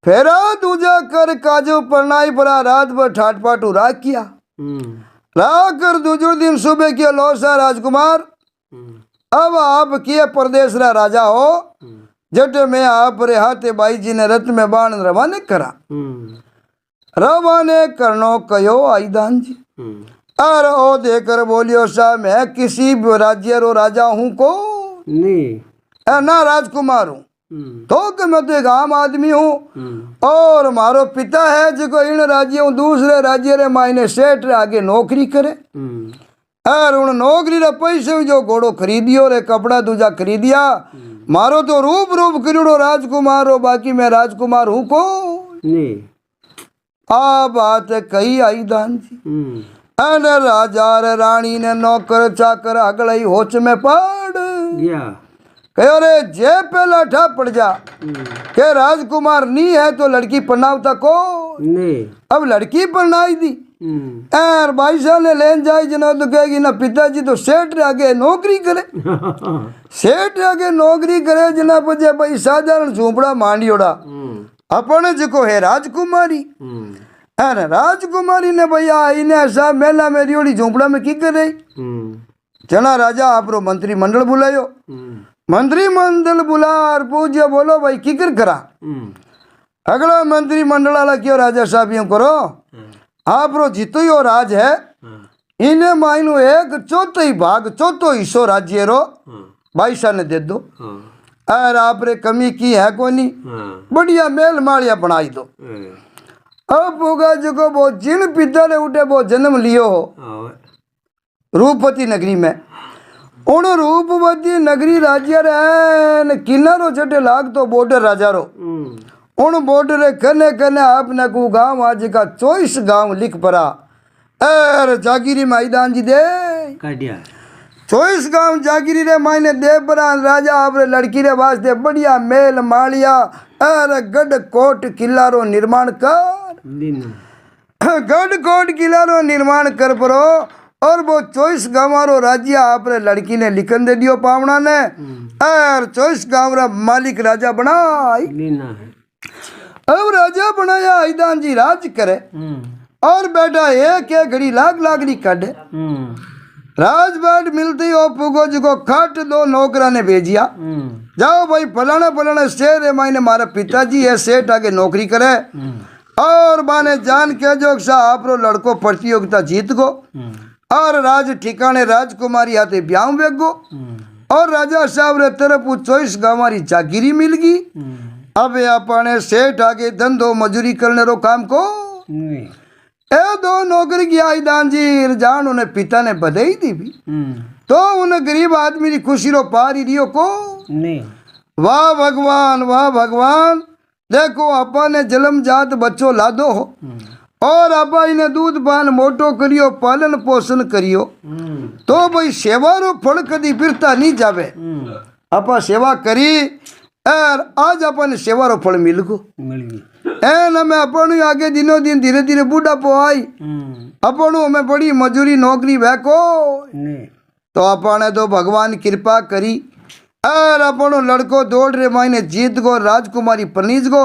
फेरा दूजा कर काजू परनाई परा रात भर ठाट पाटू राख किया। राख कर दूसरे दिन सुबह किया लोसा राजकुमार अब आप किए प्रदेश रा राजा हो जट में आप रे हाथे बाई जी ने रथ में बाण रवाने करा। रवाने करनो कयो आईदान जी और ओ देकर बोलियो सा मैं किसी राज्य रो राजा हूँ को नहीं ना राजकुमार हूँ तो कि मैं तो एक आम आदमी हूँ और मारो पिता है जो इन राज्यों दूसरे राज्य रे मायने सेठ रे आगे नौकरी करे और उन नौकरी रे पैसे जो घोड़ो खरीदियो रे कपड़ा दूजा खरीदिया मारो तो रूप रूप करीड़ो राजकुमार हो बाकी मैं राजकुमार हूँ को नहीं। आ बात कही आई दान जी अन राजा रे रानी ने नौकर चाकर अगले ही होच में पड़ गया। कहो रे जे पहला ठा पड़ जा के राजकुमार नहीं है तो लड़की पढ़नावता को नहीं। अब लड़की पढ़नाई दी एर बाईसा ने लेन जाए जना तो कहेगी ना पिताजी तो सेठ रे आगे नौकरी करे सेठ रे आगे नौकरी करे जना पजे भाई साधारण झूपड़ा मांडियोड़ा अपन जो है राजकुमारी अरे राजकुमारी ने भैया इन्हें ऐसा मेला में रियोड़ी झोंपड़ा में की कर रही जना राजा आप मंत्रिमंडल बुलायो। मंत्रिमंडल बुला और पूज्य बोलो भाई की कर करा अगला मंत्रिमंडल वाला क्यों राजा साहब यूं करो आप जीतो ही राज है इन्हें मायनो एक चौथी भाग चौथो हिस्सो राज्य रो बाईसा ने दे दो और आप रे कमी की है कोनी बढ़िया मेल मालिया बनाई दो। अब होगा जो वो जिन पिता ने उठे वो जन्म लियो हो रूपवती नगरी में उन रूपवती नगरी राज्य रे किनारो चटे लाग तो बॉर्डर राजा रो उन बॉर्डर कने कने आपने को गांव आज का 24 गांव लिख पड़ा एर जागीरी मैदान जी दे 24 गांव जागीरी रे मायने दे पड़ा राजा आप लड़की रे वास्ते बढ़िया मेल मालिया एर गढ़ कोट किला रो निर्माण कर गढ़ कोट किला रो निर्माण कर परो और वो 24 गांव रो राज्य आप लड़की ने लिखन दे दियो पावना ने और 24 गांव रा मालिक राजा बनाई। अब राजा बनाया आईदान जी राज करे और बेटा एक एक घड़ी लाख लाखड़ी काटे राजबाट मिलते ही पुगो जो खाट दो नौकरा ने भेजिया जाओ भाई फलाना फलाना शहर मायने मारा पिताजी है सेठ आगे नौकरी करे और माने जान के जो आप लड़को प्रतियोगिता जीत गो और राज ठिकाने राजकुमारी आते ब्याह वेग गो और राजा साहब रे तरफ 24 गांवारी जागीरी मिल गई। अब अपने सेठ आगे धंधो मजूरी करने रो काम को ए दो नौकरी की आई दान जी जान उन्हें पिता ने बधाई दी भी तो उन्हें गरीब आदमी की खुशी रो पार ही दियो को नहीं। वाह भगवान देखो अपा ने जन्म जात बच्चो लादो हो और अपा इन्हें दूध पान मोटो करियो पालन पोषण करियो तो भाई सेवा रो फल कदी फिरता नहीं जावे अपा सेवा करी और आज अपन सेवा रो फल मिल गो एन में अपन आगे दिनों दिन धीरे धीरे बूढ़ा पो आई अपन हमें बड़ी मजूरी नौकरी वह को तो अपन तो भगवान कृपा करी और अपनो लड़को दौड़ रे मायने जीत गो राजकुमारी परनीज गो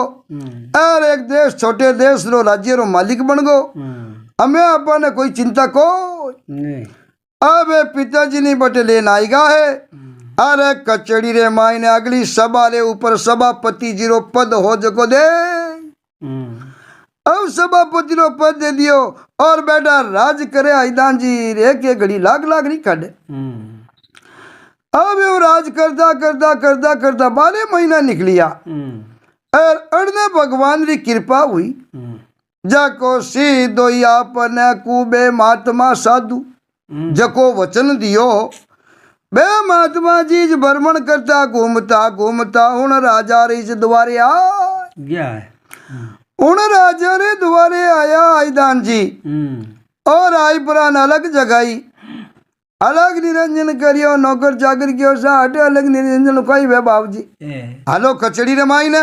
और एक देश छोटे देश रो राज्य रो मालिक बन गो। हमें अपने कोई चिंता को नहीं। अब पिताजी ने बटे लेन आएगा है। अरे कचड़ी रे मायने अगली सभा रे ऊपर सभापति जी रो पद हो जको दे। अब सभापति रो पद दे दियो और बेटा राज करे आईदान जी रे के घड़ी लाग लाग नहीं काटे। अब वो राज करता करता करता करता 12 महीना निकलिया और अड़ने भगवान की कृपा हुई जाको सीधो आपने कुबे महात्मा साधु जको वचन दियो बे महात्मा जी भ्रमण करता घूमता घूमता उन राजा रे द्वारे आ गया है। उन राजा रे द्वारे आया आईदान जी और आई पुरान अलग जगाई अलग निरंजन करियो नौकर चाकर कियो सा हटे अलग निरंजन कोई वे बाबू जी हालो कचड़ी रे माई ने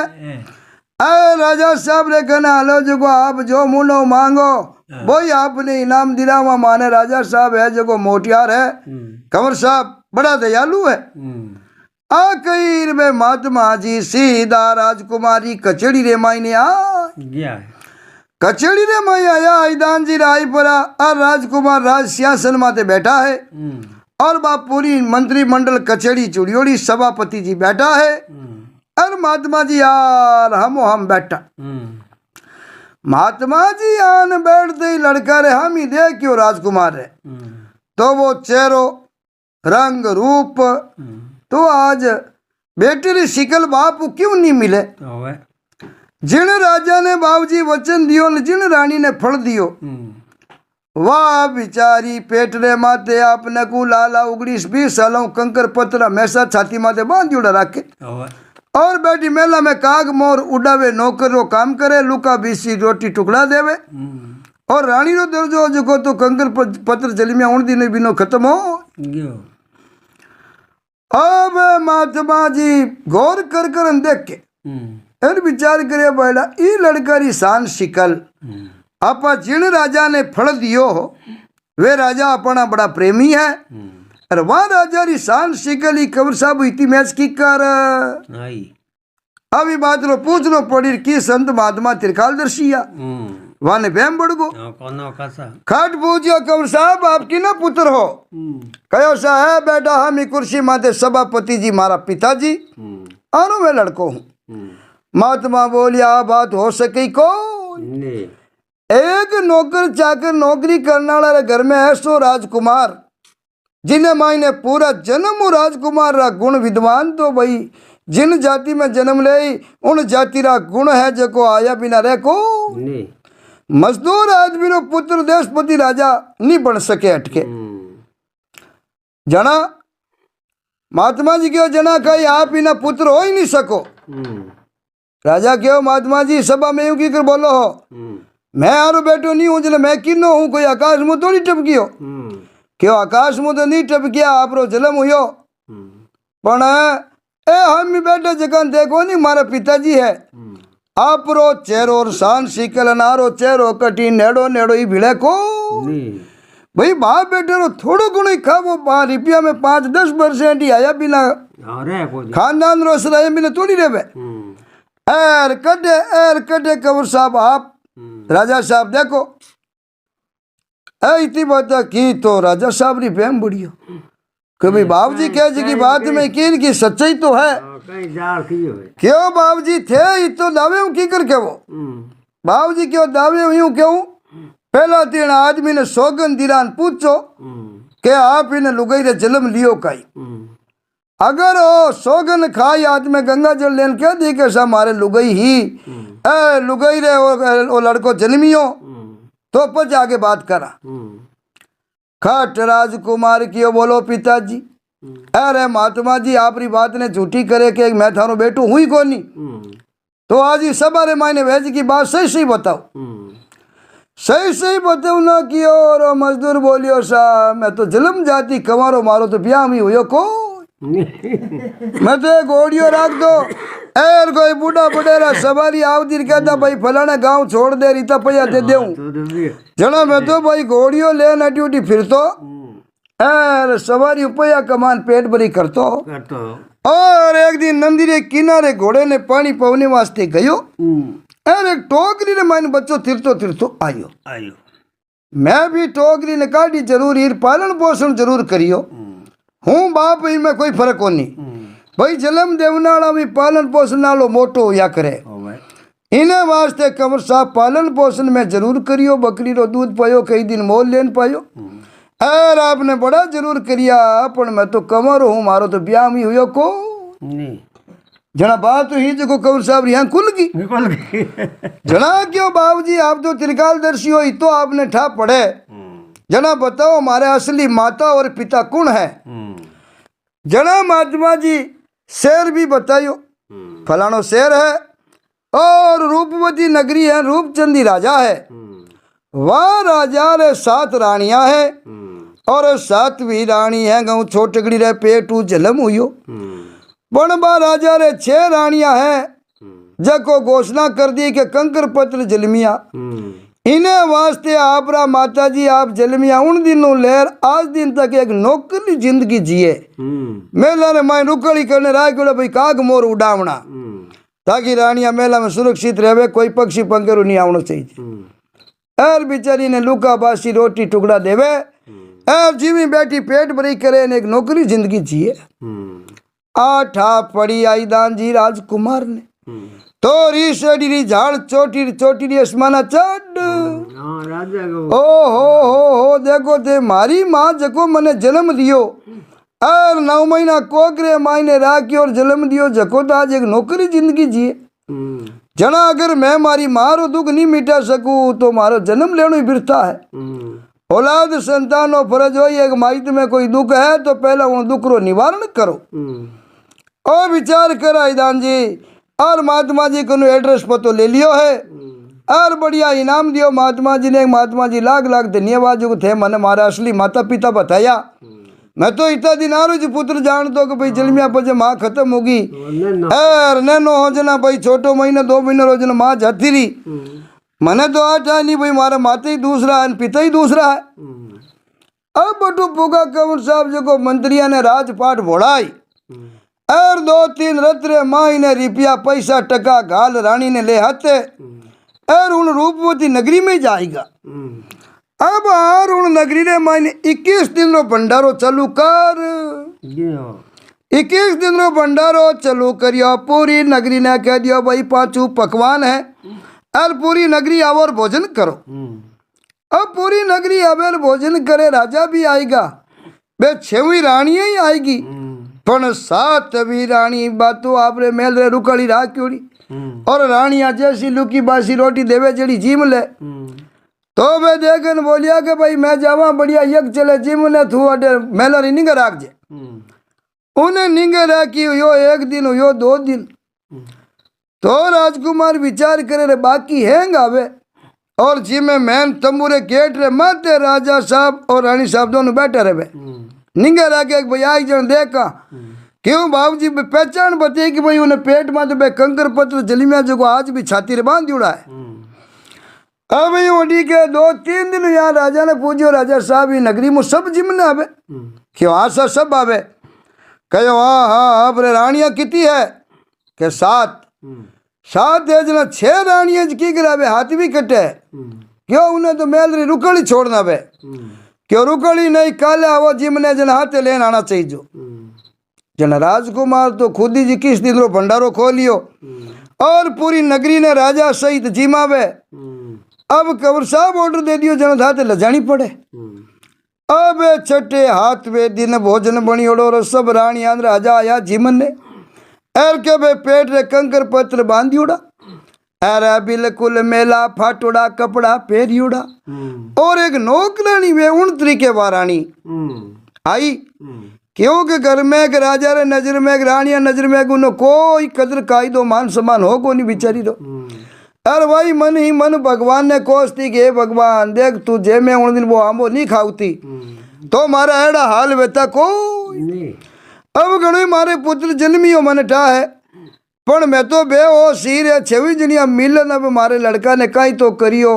अरे राजा साहब रे कहना हालो जो आप जो मुनो मांगो वही आपने इनाम दिलावा माने राजा साहब है जो मोटियार है कंवर साहब बड़ा दयालु है। आ कई में महात्मा जी सीधा राजकुमारी कचड़ी रे माई ने आ गया है। कचड़ी रे माई आया आईदान जी राय परा और राजकुमार राज सिंहासन माते बैठा है और बाप पूरी मंत्रिमंडल कचड़ी चुड़ियोड़ी सभापति जी बैठा है और महात्मा जी यार हम बैठा। महात्मा जी आन बैठते ही लड़का रे हम ही दे क्यों राजकुमार है तो वो चेहरो रंग रूप तो आज बेटे री शिकल बाप क्यों नहीं मिले। जिन राजा ने बाबूजी वचन दियो न जिन रानी ने फल दियो वाह बिचारी पेट रे माते आपने को लाला उगड़ी 20 सालों कंकर पत्र हमेशा छाती माते बांध जुड़ा रखे और बेटी मेला में काग मोर उड़ावे नौकर रो काम करे लुका बीसी रोटी टुकड़ा देवे और रानी रो दर्जो जो तो कंकर पत्र जली में उड़ दिन बिनो खत्म हो। अब महात्मा जी गौर कर देख के और विचार करे बैठा ई लड़का शान शिकल आपा जिन राजा ने फल दियो वे राजा अपना बड़ा प्रेमी है और वह राजा री शान शिकल ही कंवर साहब इतनी मैच की कर अभी बात रो पूछ लो पड़ी की संत महात्मा त्रिकालदर्शिया वहां ने बहम बढ़ गो खट पूछियो कंवर साहब आपकी ना पुत्र हो कहो सा है बेटा हम ही कुर्सी माते सभापति जी मारा पिताजी और मैं लड़को हूँ। महात्मा बोलिया बात हो सके को एक नौकर चाकर नौकरी करने वाला घर में है सो राजकुमार जिन्हें मायने पूरा जन्म राजकुमार रा गुण विद्वान तो भाई जिन जाति में जन्म ले उन जाति रा गुण है जो आया बिना रह को मजदूर आदमी रो पुत्र देशपति राजा नहीं बन सके अटके जना महात्मा जी क्यों जना कही आप इना पुत्र हो ही नहीं सको। राजा क्यों महात्मा जी सभा में यूं की कर बोलो हो मैं आरो बेटो नहीं हूं जले मैं किन्नो हूं कोई आकाश में थोड़ी टपकियो क्यों आकाश में तो नहीं टपकिया आप रो जन्म हुयो पण ए हम बेटा जगह देखो नहीं मारा पिताजी है आप रो चेहरो और शान शिकल नारो चेहरो कटी नेड़ो नेड़ो ही भिड़े को भाई बाप बेटे रो थोड़ो गुण ही खा वो रुपया में 5-10% ही आया बिना खानदान रो सराय बिना थोड़ी रेवे एर कटे कंवर साहब आप राजा साहब देखो इतनी बात की तो राजा साहब री प्रेम बढ़ियो कभी बाबू जी कह जी की बात में यकीन की सच्चाई तो है क्यों बाबू जी थे ये तो दावे की कर के वो बाबू जी क्यों दावे यूं क्यों पहला दिन आदमी ने सौगन दिरान पूछो के आप इन्हें लुगाई रे जन्म लियो काई अगर ओ सौगन खाई आदमी गंगा जल लेन क्या दी के सा मारे लुगाई ही लुगाई रे ओ लड़को जन्मियो तो पच आगे बात करा खट राजकुमार कियो बोलो पिताजी अरे महात्मा जी आपरी बात ने झूठी करे के मैं थारो बेटू हुई कोनी तो आज ही सब अरे मायने भेज की बात सही सही बताओ सही बताओ ना कियो और मजदूर बोलियो सा मैं तो जन्म जाती कमारो मारो तो ब्याह में हुयो को मैं तो एक ऑडियो रख दो एर कोई बूढ़ा बडेरा सवारी आवती कहता भाई फलाना गांव छोड़ दे रीता पैया दे दूं जना मैं तो भाई घोड़ियों ले ना ड्यूटी फिर तो एर सवारी पैया कमान पेट भरी करतो और एक दिन नंदी रे किनारे घोड़े ने पानी पवने वास्ते गयो और एक टोकरी ने माइन बच्चो तिरतो तिरतो आयो आयो मैं भी टोकरी ने काटी जरूर हीर पालन पोषण जरूर करियो हूँ बाप इनमें कोई फर्क कोनी भाई जन्म देवनाला भी पालन पोषण नालो मोटो होया करे इन्हें वास्ते कंवर साहब पालन पोषण में जरूर करियो बकरी रो दूध पायो कई दिन मोल लेन पायो और आपने बड़ा जरूर करिया पर मैं तो कंवर हूँ मारो तो ब्याह में हुयो को नहीं जना बात तो ही जो कंवर साहब यहाँ खुल गई निकल गई जना क्यों बाबू जी आप तो त्रिकालदर्शी हो तो आपने ठा पड़े जना बताओ हमारे असली माता और पिता कौन है जना महात्मा जी शेर भी बताइयो फलानो शेर है और रूपवती नगरी है रूपचंदी राजा है वह राजा रे 7 रानियां है और 7वीं रानी है गऊ छोटकड़ी रे पेटू जलम हुयो बनबा राजा रे 6 रानियां है जको घोषणा कर दी के कंकर पत्र जलमिया इन्हें वास्ते आपरा माता जी आप जलमिया उन दिनों लेर आज दिन तक एक नौकरी जिंदगी जिए मेला ने मैं रुकड़ी करने राय को भाई काग मोर उड़ावना ताकि रानिया मेला में सुरक्षित रहे कोई पक्षी पंखेरु नहीं आवना चाहिए और बेचारी ने लुका बासी रोटी टुकड़ा देवे और जीवी बेटी पेट भरी करे ने एक नौकरी जिंदगी जिए आठा पड़ी आई दान जी राजकुमार ने तोरी सेडी झाड़ चोटी चोटी आसमाना चढ़ राजा ओ हो देखो ते मारी माँ जको मने जन्म दियो और 9 महीना कोकरे मायने राखी और जन्म दियो जको तो आज एक नौकरी जिंदगी जिए जना अगर मैं मारी मारो दुख नहीं मिटा सकूं तो मारो जन्म लेना ही बिरता है औलाद संतानो फर्ज हो एक माइत में कोई दुख है तो पहला उन दुख रो निवारण करो और विचार करा ईदान जी और महात्मा जी को एड्रेस पतो ले लियो है और बढ़िया इनाम दियो महात्मा जी ने महात्मा जी लाख लाख धन्यवाद जो थे मैंने मारा असली माता पिता बताया मैं तो इतना दिन आ रही पुत्र जान दो कि भाई जलमिया पचे माँ खत्म होगी और नैनो हो जना भाई छोटो महीना 2 महीना रोजना माँ जाती रही मैंने तो आज नहीं भाई मारा माता ही दूसरा है पिता ही दूसरा है अब बटू पुगा कंवर साहब जो को मंत्रिया ने राजपाट भोड़ाई और 2-3 रत्रे माई ने रुपया पैसा टका घाल रानी ने ले हाथे और उन रूपवती नगरी में जाएगा अब आर उन नगरी ने माई ने 21 दिन रो भंडारो चालू कर 21 दिन रो भंडारो चालू करियो पूरी नगरी ने कह दियो भाई 5 पकवान है और पूरी नगरी आवर भोजन करो अब पूरी नगरी आवर भोजन करे राजा भी आएगा बे 6वीं रानी ही आएगी पण 7वीं रानी बातों आपरे मेल रे रुकड़ी राख्योड़ी और रानिया जैसी लुकी बासी रोटी देवे जड़ी जिम ले तो वे देखन बोलिया कि भाई मैं जावा बढ़िया यज्ञ चले जिम ने थू अडे मेलरी निंगे राख जे उन्हें निंगे राखी यो 1 दिन यो 2 दिन तो राजकुमार विचार करे रे बाकी हैंग आवे और जिमे मैन तंबूरे गेट रे माते राजा साहब और रानी साहब दोनों बैठे रहे निंगे राखे भाई आई जन देखा क्यों बाबूजी पहचान बताई कि भाई उन्हें पेट में तो कंकर पत्र जलिमिया जो आज भी छाती रे बांध जुड़ा है अब ओडी के 2-3 दिन यहाँ राजा ने पूछो राजा साहब नगरी में सब जिमने आवे क्यों हाँ सर सब आवे कहो हाँ हाँ अब रानियां कितनी है के 7 है जना 6 रानियां की करावे हाथ भी कटे क्यों उन्हें तो मेल री रुकड़ी छोड़ना वे क्यों रुकड़ी नहीं काले आवो जिमने जन हाथे लेन आना चाहिए जो जन राजकुमार तो खुद ही 21 दिन रो भंडारो खोलियो और पूरी नगरी ने राजा सहित जिमावे अब कंवर साहब ऑर्डर दे दियो जन हाथे लजानी पड़े अब छठे हाथ वे दिन भोजन बनी और सब रानियां राजा आया जिमन ने एर के बे पेट रे कंकर पत्र बांधियोड़ा अरे बिल्कुल मेला फाटोड़ा कपड़ा पहरियोड़ा और एक नौकरानी वे 29 के वारानी आई क्योंकि घर में एक राजा रे नजर में एक रानिया नजर में उन्हों कोई कदर कायदो मान सम्मान हो को नहीं बिचारी दो अरे भाई मन ही मन भगवान ने कोसती के भगवान देख तू जे मैं उन दिन वो आंबो नहीं खाऊती तो मारा एड़ा हाल बेता कोई अब घणो मारे पुत्र जन्मियो मन ठा है पण मैं तो बे ओ सीर है 6वीं जनिया मिलन अब मारे लड़का ने कहीं तो करियो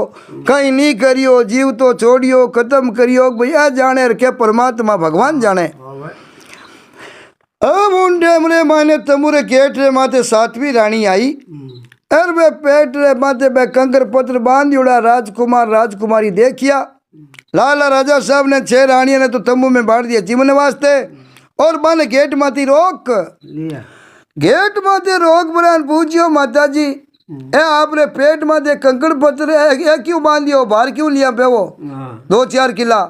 कहीं नहीं करियो जीव तो छोड़ियो खत्म करियो भैया जाने के परमात्मा भगवान जाने अब उन डेमरे माने तमुरे गेट रे माते सातवीं रानी आई और वे पेट रे माते बे कंकर पत्र बांध उड़ा राजकुमार राजकुमारी देखिया। लाला राजा साहब ने 6 रानियों ने तो तंबू में बांध दिया जीवन वास्ते और माने गेट माती रोक लिया गेट माते रोक बरान पूछियो माता जी ए आपने पेट माते कंकड़ पत्र है क्यों बांध दियो बाहर क्यों लिया पे वो 2-4 किला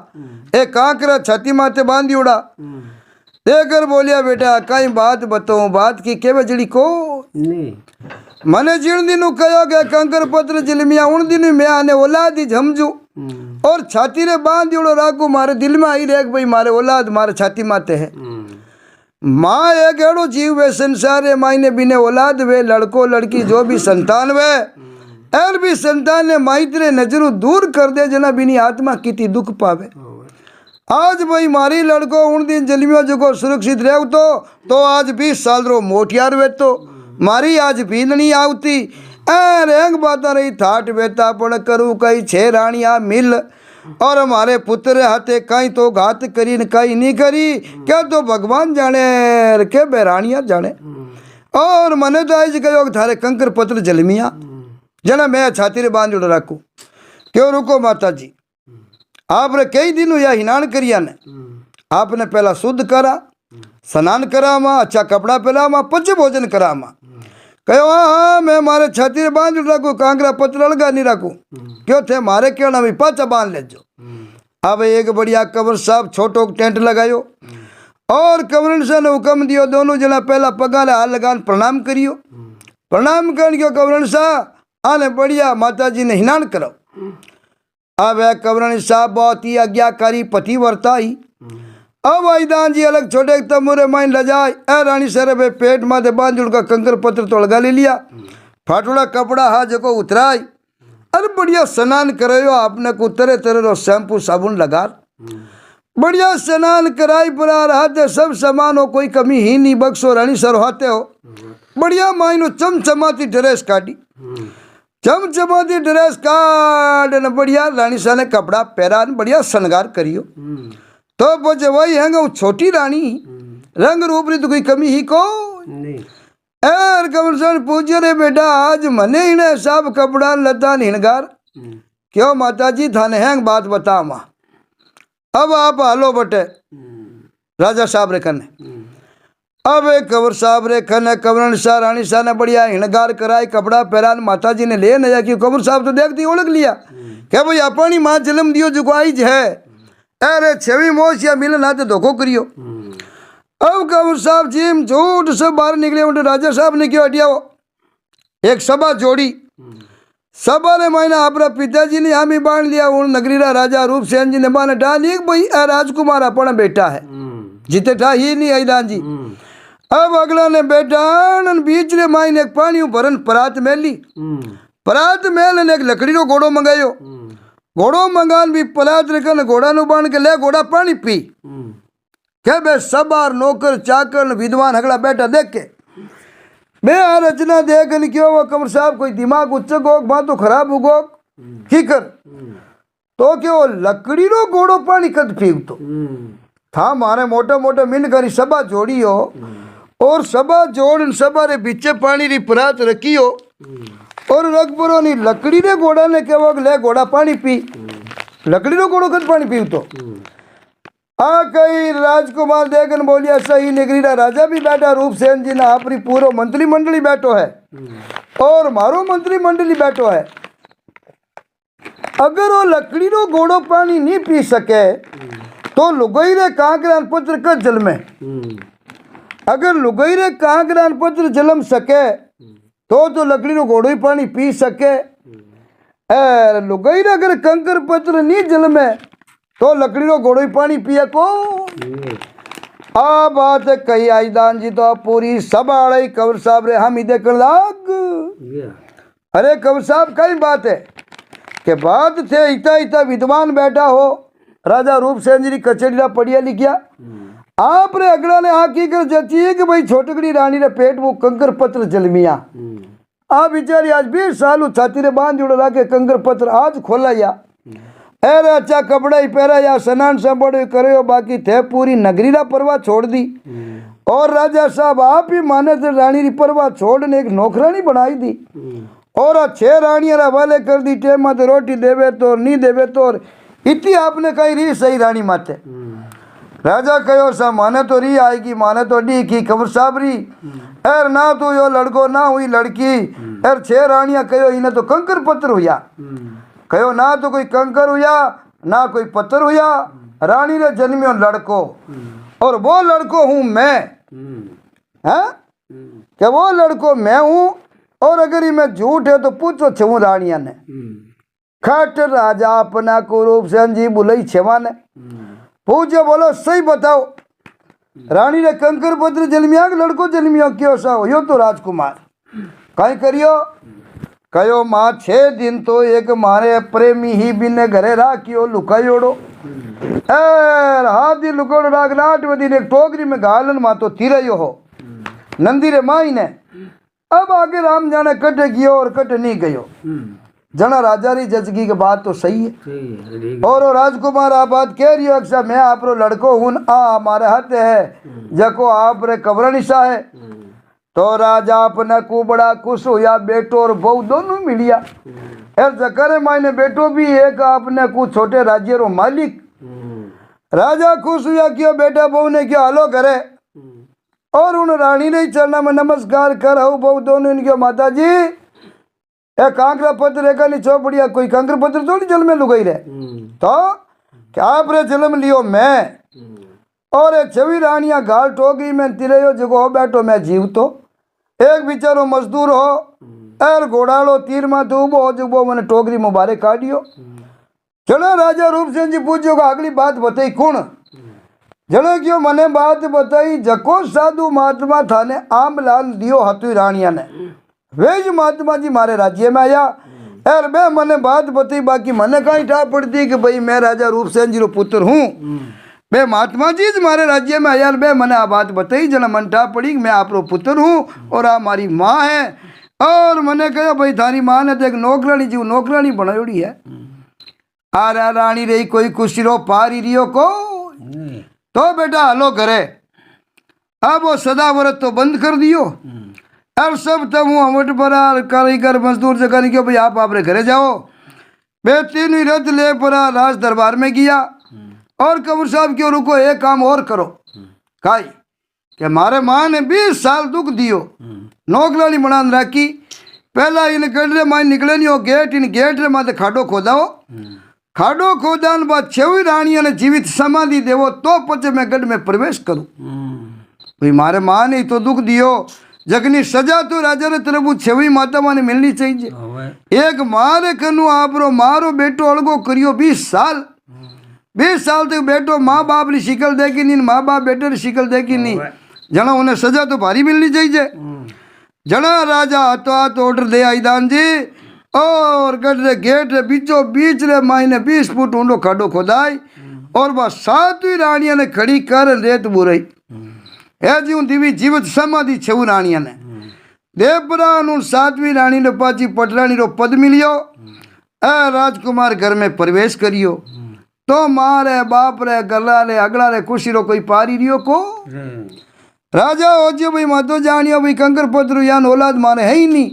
एक कांकरा छाती माते बांध उड़ा देकर बोलिया बेटा कई बात बताऊं बात की के बजड़ी को नहीं मने जिन दिनों कहो के कंकर पत्र जिलमिया उन दिन में आने औलाद ही झमजू और छाती रे बांध उड़ो राखू मारे दिल में आई रेख भाई मारे औलाद मारे छाती माते है माँ एक एड़ो जीव वे संसार है मायने बिने औलाद वे लड़को लड़की जो भी संतान वे एर भी संतान ने माइत्रे नजरू दूर कर दे जना बिनी आत्मा किती दुख पावे। आज भाई मारी लड़को उन दिन जलमियो जो सुरक्षित रहो तो आज 20 साल रो मोटियार वे तो मारी आज भींद नहीं आवती रेंग बात रही थाट बेता पण करूँ कई 6 रानियां मिल और हमारे पुत्र हाथे कहीं तो घात करी न कहीं नहीं करी क्या तो भगवान जाने के बेरानियां जाने और मने तो आज कहो थारे कंकर पत्र जलमिया जना मैं छाती रे बांध उड़ रखू क्यों रुको माता जी आपने कई दिन या हिनान करिया ने आपने पहला शुद्ध करा स्नान करा माँ अच्छा कपड़ा पहला माँ पच भोजन करा माँ कहो हाँ मैं मारे छाती रे बांध उड़ रखू कांकरा पत्र अलगा नहीं रखू क्यों थे मारे क्यों ना भी पाचा बांध ले जो। अब एक बढ़िया कबर साहब छोटो टेंट लगायो और कबरन से ने हुक्म दियो दोनों जना पहला पगाले हाथ लगान प्रणाम करियो प्रणाम कर कबरन साह आने बढ़िया माता जी ने हिनान करो। अब कबरन साहब बहुत ही आज्ञाकारी पति वर्ताई अब आईदान जी अलग छोटे तमुरे माइन लजाए ए रानी सर बे पेट माथे बांध उड़का कंकर पत्र तोड़गा ले लिया फाटुड़ा कपड़ा हा जो उतराई अरे बढ़िया स्नान करायो आपने को तरह तरह रो शैम्पू साबुन लगा बढ़िया स्नान कराई परा रहते सब सामान हो कोई कमी ही नहीं बक्सो रानी सर होते हो बढ़िया माइनो चमचमाती ड्रेस काटी चमचमाती ड्रेस काट न बढ़िया रानी सर ने कपड़ा पहरा बढ़िया श्रृंगार करियो तो बचे वही है छोटी रानी रंग रूप री तो कोई कमी ही को नहीं एर कमरसन पूछे रे बेटा आज मने इन्हें सब कपड़ा लता हिणगार क्यों माता जी थाने हैंग बात बता माँ अब आप हालो बटे राजा साहब रे कने अब एक कबर साहब रे कने कबरन शाह रानी शाह ने बढ़िया हिणगार कराई कपड़ा पहरान माता जी ने ले नया क्यों कबर साहब तो देखती ओळख लिया क्या भाई अपनी माँ जन्म दियो जो आई है अरे 6वीं मोश या मिलन आते धोखो करियो। अब कबर साहब जिम झूठ सब बाहर निकले उन्हें राजा साहब ने क्यों हटिया वो एक सभा जोड़ी सभा ने मायना अपना पिताजी ने हामी बांध लिया उन नगरीरा राजा रूप सेन जी ने माने डाल एक भाई राजकुमार अपना बेटा है जीते था ही नहीं आईदान जी। अब अगला ने बेटा बीच ने मायने एक पानी भरन परात मेल ली परात मेल ने एक लकड़ी रो घोड़ो मंगायो घोड़ो मंगान भी परात रखन घोड़ा नु बांध के ले घोड़ा पानी पी क्या बे सबार नौकर चाकर विद्वान हगड़ा बैठा देख के बे आ रचना देख क्यों वो कमर साहब कोई दिमाग उच्चक हो बात तो खराब हो की कर तो क्यों लकड़ी रो घोड़ो पानी कद पीव तो था मारे मोटा मोटा मिन करी सभा जोड़ी हो और सभा जोड़ सभा रे बीचे पानी री परात रखी हो और रखबरो नी लकड़ी रे घोड़ा ने के वो ले घोड़ा पानी पी लकड़ी रो घोड़ो कद पानी पीव तो आ कई राजकुमार देखन बोलिया सही निगरीरा राजा भी बैठा रूप सेन जी ना अपनी पूरो मंत्री मंडली बैठो है और मारो मंत्री मंडली बैठो है अगर वो लकड़ी रो घोड़ो पानी नहीं पी सके तो लुगई रे कांकरान पुत्र का जल में अगर लुगई रे कांकरान पुत्र जलम सके तो लकड़ी रो घोड़ो ही पानी पी सके लुगई रे अगर कंकर पत्र नहीं जल में तो लकड़ी रो घोड़ो ही पानी पिया को आ बात कही आईदान जी तो पूरी सब आड़े कबर साहब रे हम ही देख लाग अरे कबर साहब कई बात है कि बात थे इतना इतना विद्वान बैठा हो राजा रूप सेन जी कचेरी पढ़िया लिखिया आप रे अगला ने आकी कर जची है कि भाई छोटकड़ी रानी रे पेट वो कंकर पत्र जलमिया आ बिचारी आज 20 साल छाती रे बांध जुड़ ला के कंकर पत्र आज खोला या अरे अच्छा कपड़ा ही पहरा या स्नान संबड़ करो, बाकी थे पूरी नगरी रा परवाह छोड़ दी। और राजा साहब आप ही माने थे रानी री परवाह छोड़ने एक नौकरानी बनाई दी। और 6 रानियां रा वाले कर दी, टेम मत रोटी देवे तो नहीं देवे तो इतनी आपने कही री सही रानी माते। राजा कहो सा माने तो री आएगी, माने तो डी की खबर साबरी। एर ना तो यो लड़को ना हुई लड़की। एर 6 रानियां कहो इन्हें तो कंकर पत्थर हुआ। कहो ना तो कोई कंकर हुआ ना कोई पत्थर हुआ, रानी ने जन्मियो लड़को और वो लड़को हूं मैं। है क्या वो लड़को मैं हूं? और अगर ये मैं झूठ है तो पूछो छू रानिया ने। खट राजा अपना को रूप से जी बुलाई छेवा ने पूछो, बोलो सही बताओ रानी ने कंकर पत्र जन्मिया के लड़को जन्मियो क्यों सा हो? यो तो राजकुमार कहीं करियो। कहो माँ 6 दिन तो एक मारे प्रेमी ही बिने घरे राखियो लुकायोड़ो। हाथ ही लुकोड़ो राख 8वें दिन एक टोकरी में गालन माँ तो तिरयो हो नंदी रे माई ने। अब आगे राम जाने कट गयो और कट नहीं गयो। जना राजा री जजगी की बात तो सही है। और वो राजकुमार आप बात कह रही हो अक्सा मैं आप रो लड़को हूं आ हमारे हाथ है जको आप रे कब्र निशा है। तो राजा अपना को बड़ा खुश हुआ, बेटो और बहू दोनों मिलिया। जकरे मायने बेटो भी एक अपने को छोटे राज्य रो मालिक। राजा खुश हुआ क्यों बेटा बहू ने क्यों हलो करे और उन रानी ने चरणा में नमस्कार कर हूँ बहू दोनों इनके माता जी ए कांकरा पत्र का नहीं चौपड़िया कोई कांकर पत्र थोड़ी जल में लुगाई रहे। तो क्या आप रे जन्म लियो मैं और 6 रानियां गाल टोकरी में तिरयो जगो हो बैठो मैं जीव तो एक बिचारो मजदूर हो एर घोड़ालो तीर में तो उबो हो जगो मैंने टोकरी मुबारक काटियो। चलो राजा रूप सिंह जी पूछो अगली बात बताई कौन? जनो क्यों मने बात बताई जको साधु महात्मा थाने आम लाल दियो हतु रानिया ने वे जो महात्मा जी मारे राज्य में आया। यार बे मने बात बताई बाकी मने कहीं ठा पड़ती कि भाई मैं राजा रूप सिंह जी रो पुत्र हूँ। बे महात्मा जी मारे राज्य में आया बे मने आ बात बताई जना मन ठा पड़ी मैं आप रो पुत्र हूँ और आ हमारी माँ है। और मने कहो भाई थारी माँ ने तो एक नौकरानी जी नौकरानी बनायोड़ी है। आ रानी रही कोई खुशी रो पारी रियो को तो बेटा हलो करे। अब वो सदा व्रत तो बंद कर दियो और सब तब वो हमट परा कारीगर मजदूर से कहने भाई आप अपने घरे जाओ। वे 3 रथ ले परा राज दरबार में गया और कबूर साहब क्यों रुको एक काम और करो काई कि हमारे माँ ने 20 साल दुख दियो नौकरानी बनान रखी। पहला इन गडरे माँ निकले नहीं हो गेट इन गेट रे माते खाडो खोदाओ। खाडो खोदान बाद 6 रानिया ने जीवित समाधि देवो तो पचे मैं गढ़ में प्रवेश करूं। भाई मारे माँ ने तो दुख दियो जगनी सजा तो राजा ने तरफ 6 माता माँ ने मिलनी चाहिए। एक मारे कनु आपरो मारो बेटो अलगो करियो 20 साल 20 साल तक बेटो माँ बाप री शिकल देखी नहीं माँ बाप बेटे री शिकल देखी नहीं जना उन्हें सजा तो भारी मिलनी चाहिए। जना राजा हाथों हाथ ऑर्डर दे आईदान जी और गढ़ रे गेट रे बीचों बीच रे मायने 20 फुट ऊंडो खाडो खोदाई और बस 7वीं रानिया ने खड़ी कर रेत बुराई है जी दिवी जीवित समाधि 6 रानिया ने देवपरा 7वीं रानी ने पाची पटरानी रो पद मिलियो। ए राजकुमार घर में प्रवेश करियो तो माँ रे बाप रे गला रे अगला रे खुशी रो कोई पारी रियो को राजा हो जो भाई मतो जानियो भाई कंकर पत्र यान औलाद माने है ही नहीं।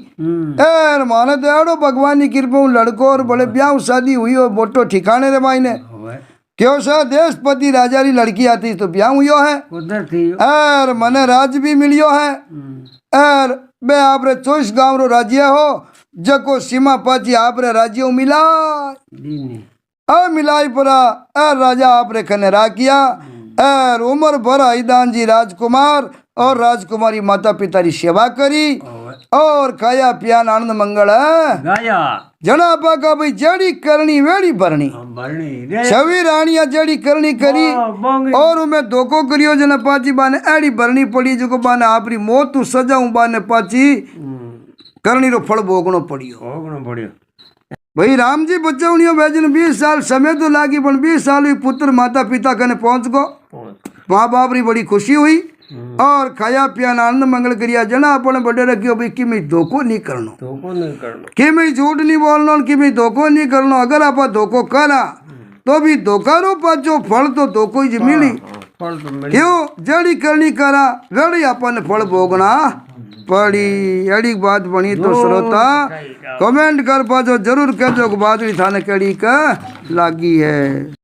एर माने तो एड़ो भगवान की कृपा लड़को और बड़े ब्याह शादी हुई हो बोटो ठिकाने रे भाई ने क्यों सा देशपति राजा री लड़की आती तो ब्याह हुई है एर मने राज भी मिलियो है। एर बे आप रे 24 गांव रो राज्य हो जको सीमा पाची आप रे राज्य मिला मिलाई परा एर राजा आप रे खने राखिया। एर उम्र भर आईदान जी राजकुमार और राजकुमारी माता पिता री सेवा करी और खाया पियान आनंद मंगल गाया जना पाका भाई जड़ी करनी वेड़ी भरनी 6 रानियां जड़ी करनी करी और उमें धोखो करियो जना पाची बाने एड़ी भरनी पड़ी जो बाने आपरी मौत तू सजाऊ बाने पाची करनी रो फल भोगनो पड़ियो। भाई राम जी बचावनियो भेजन 20 साल समय तो लागी पर 20 साल हुई पुत्र माता पिता कने पहुंच गो माँ बाप री बड़ी खुशी हुई और खाया पिया आनंद मंगल करिया जना अपने बड़े रखियो भाई कि मैं धोखो नहीं करनो कि मैं झूठ नहीं बोलनो कि मैं धोखो नहीं करनो। अगर आप धोखो करा तो भी धोखा रो पाचो फल तो धोखो ही मिली फल तो मिल क्यों जड़ी करनी करा वेड़ी अपन फल भोगना पड़ी अड़ी बात बनी तो श्रोता कमेंट कर पाजो जरूर कहजो कि बादली थाने कड़ी का लागी है।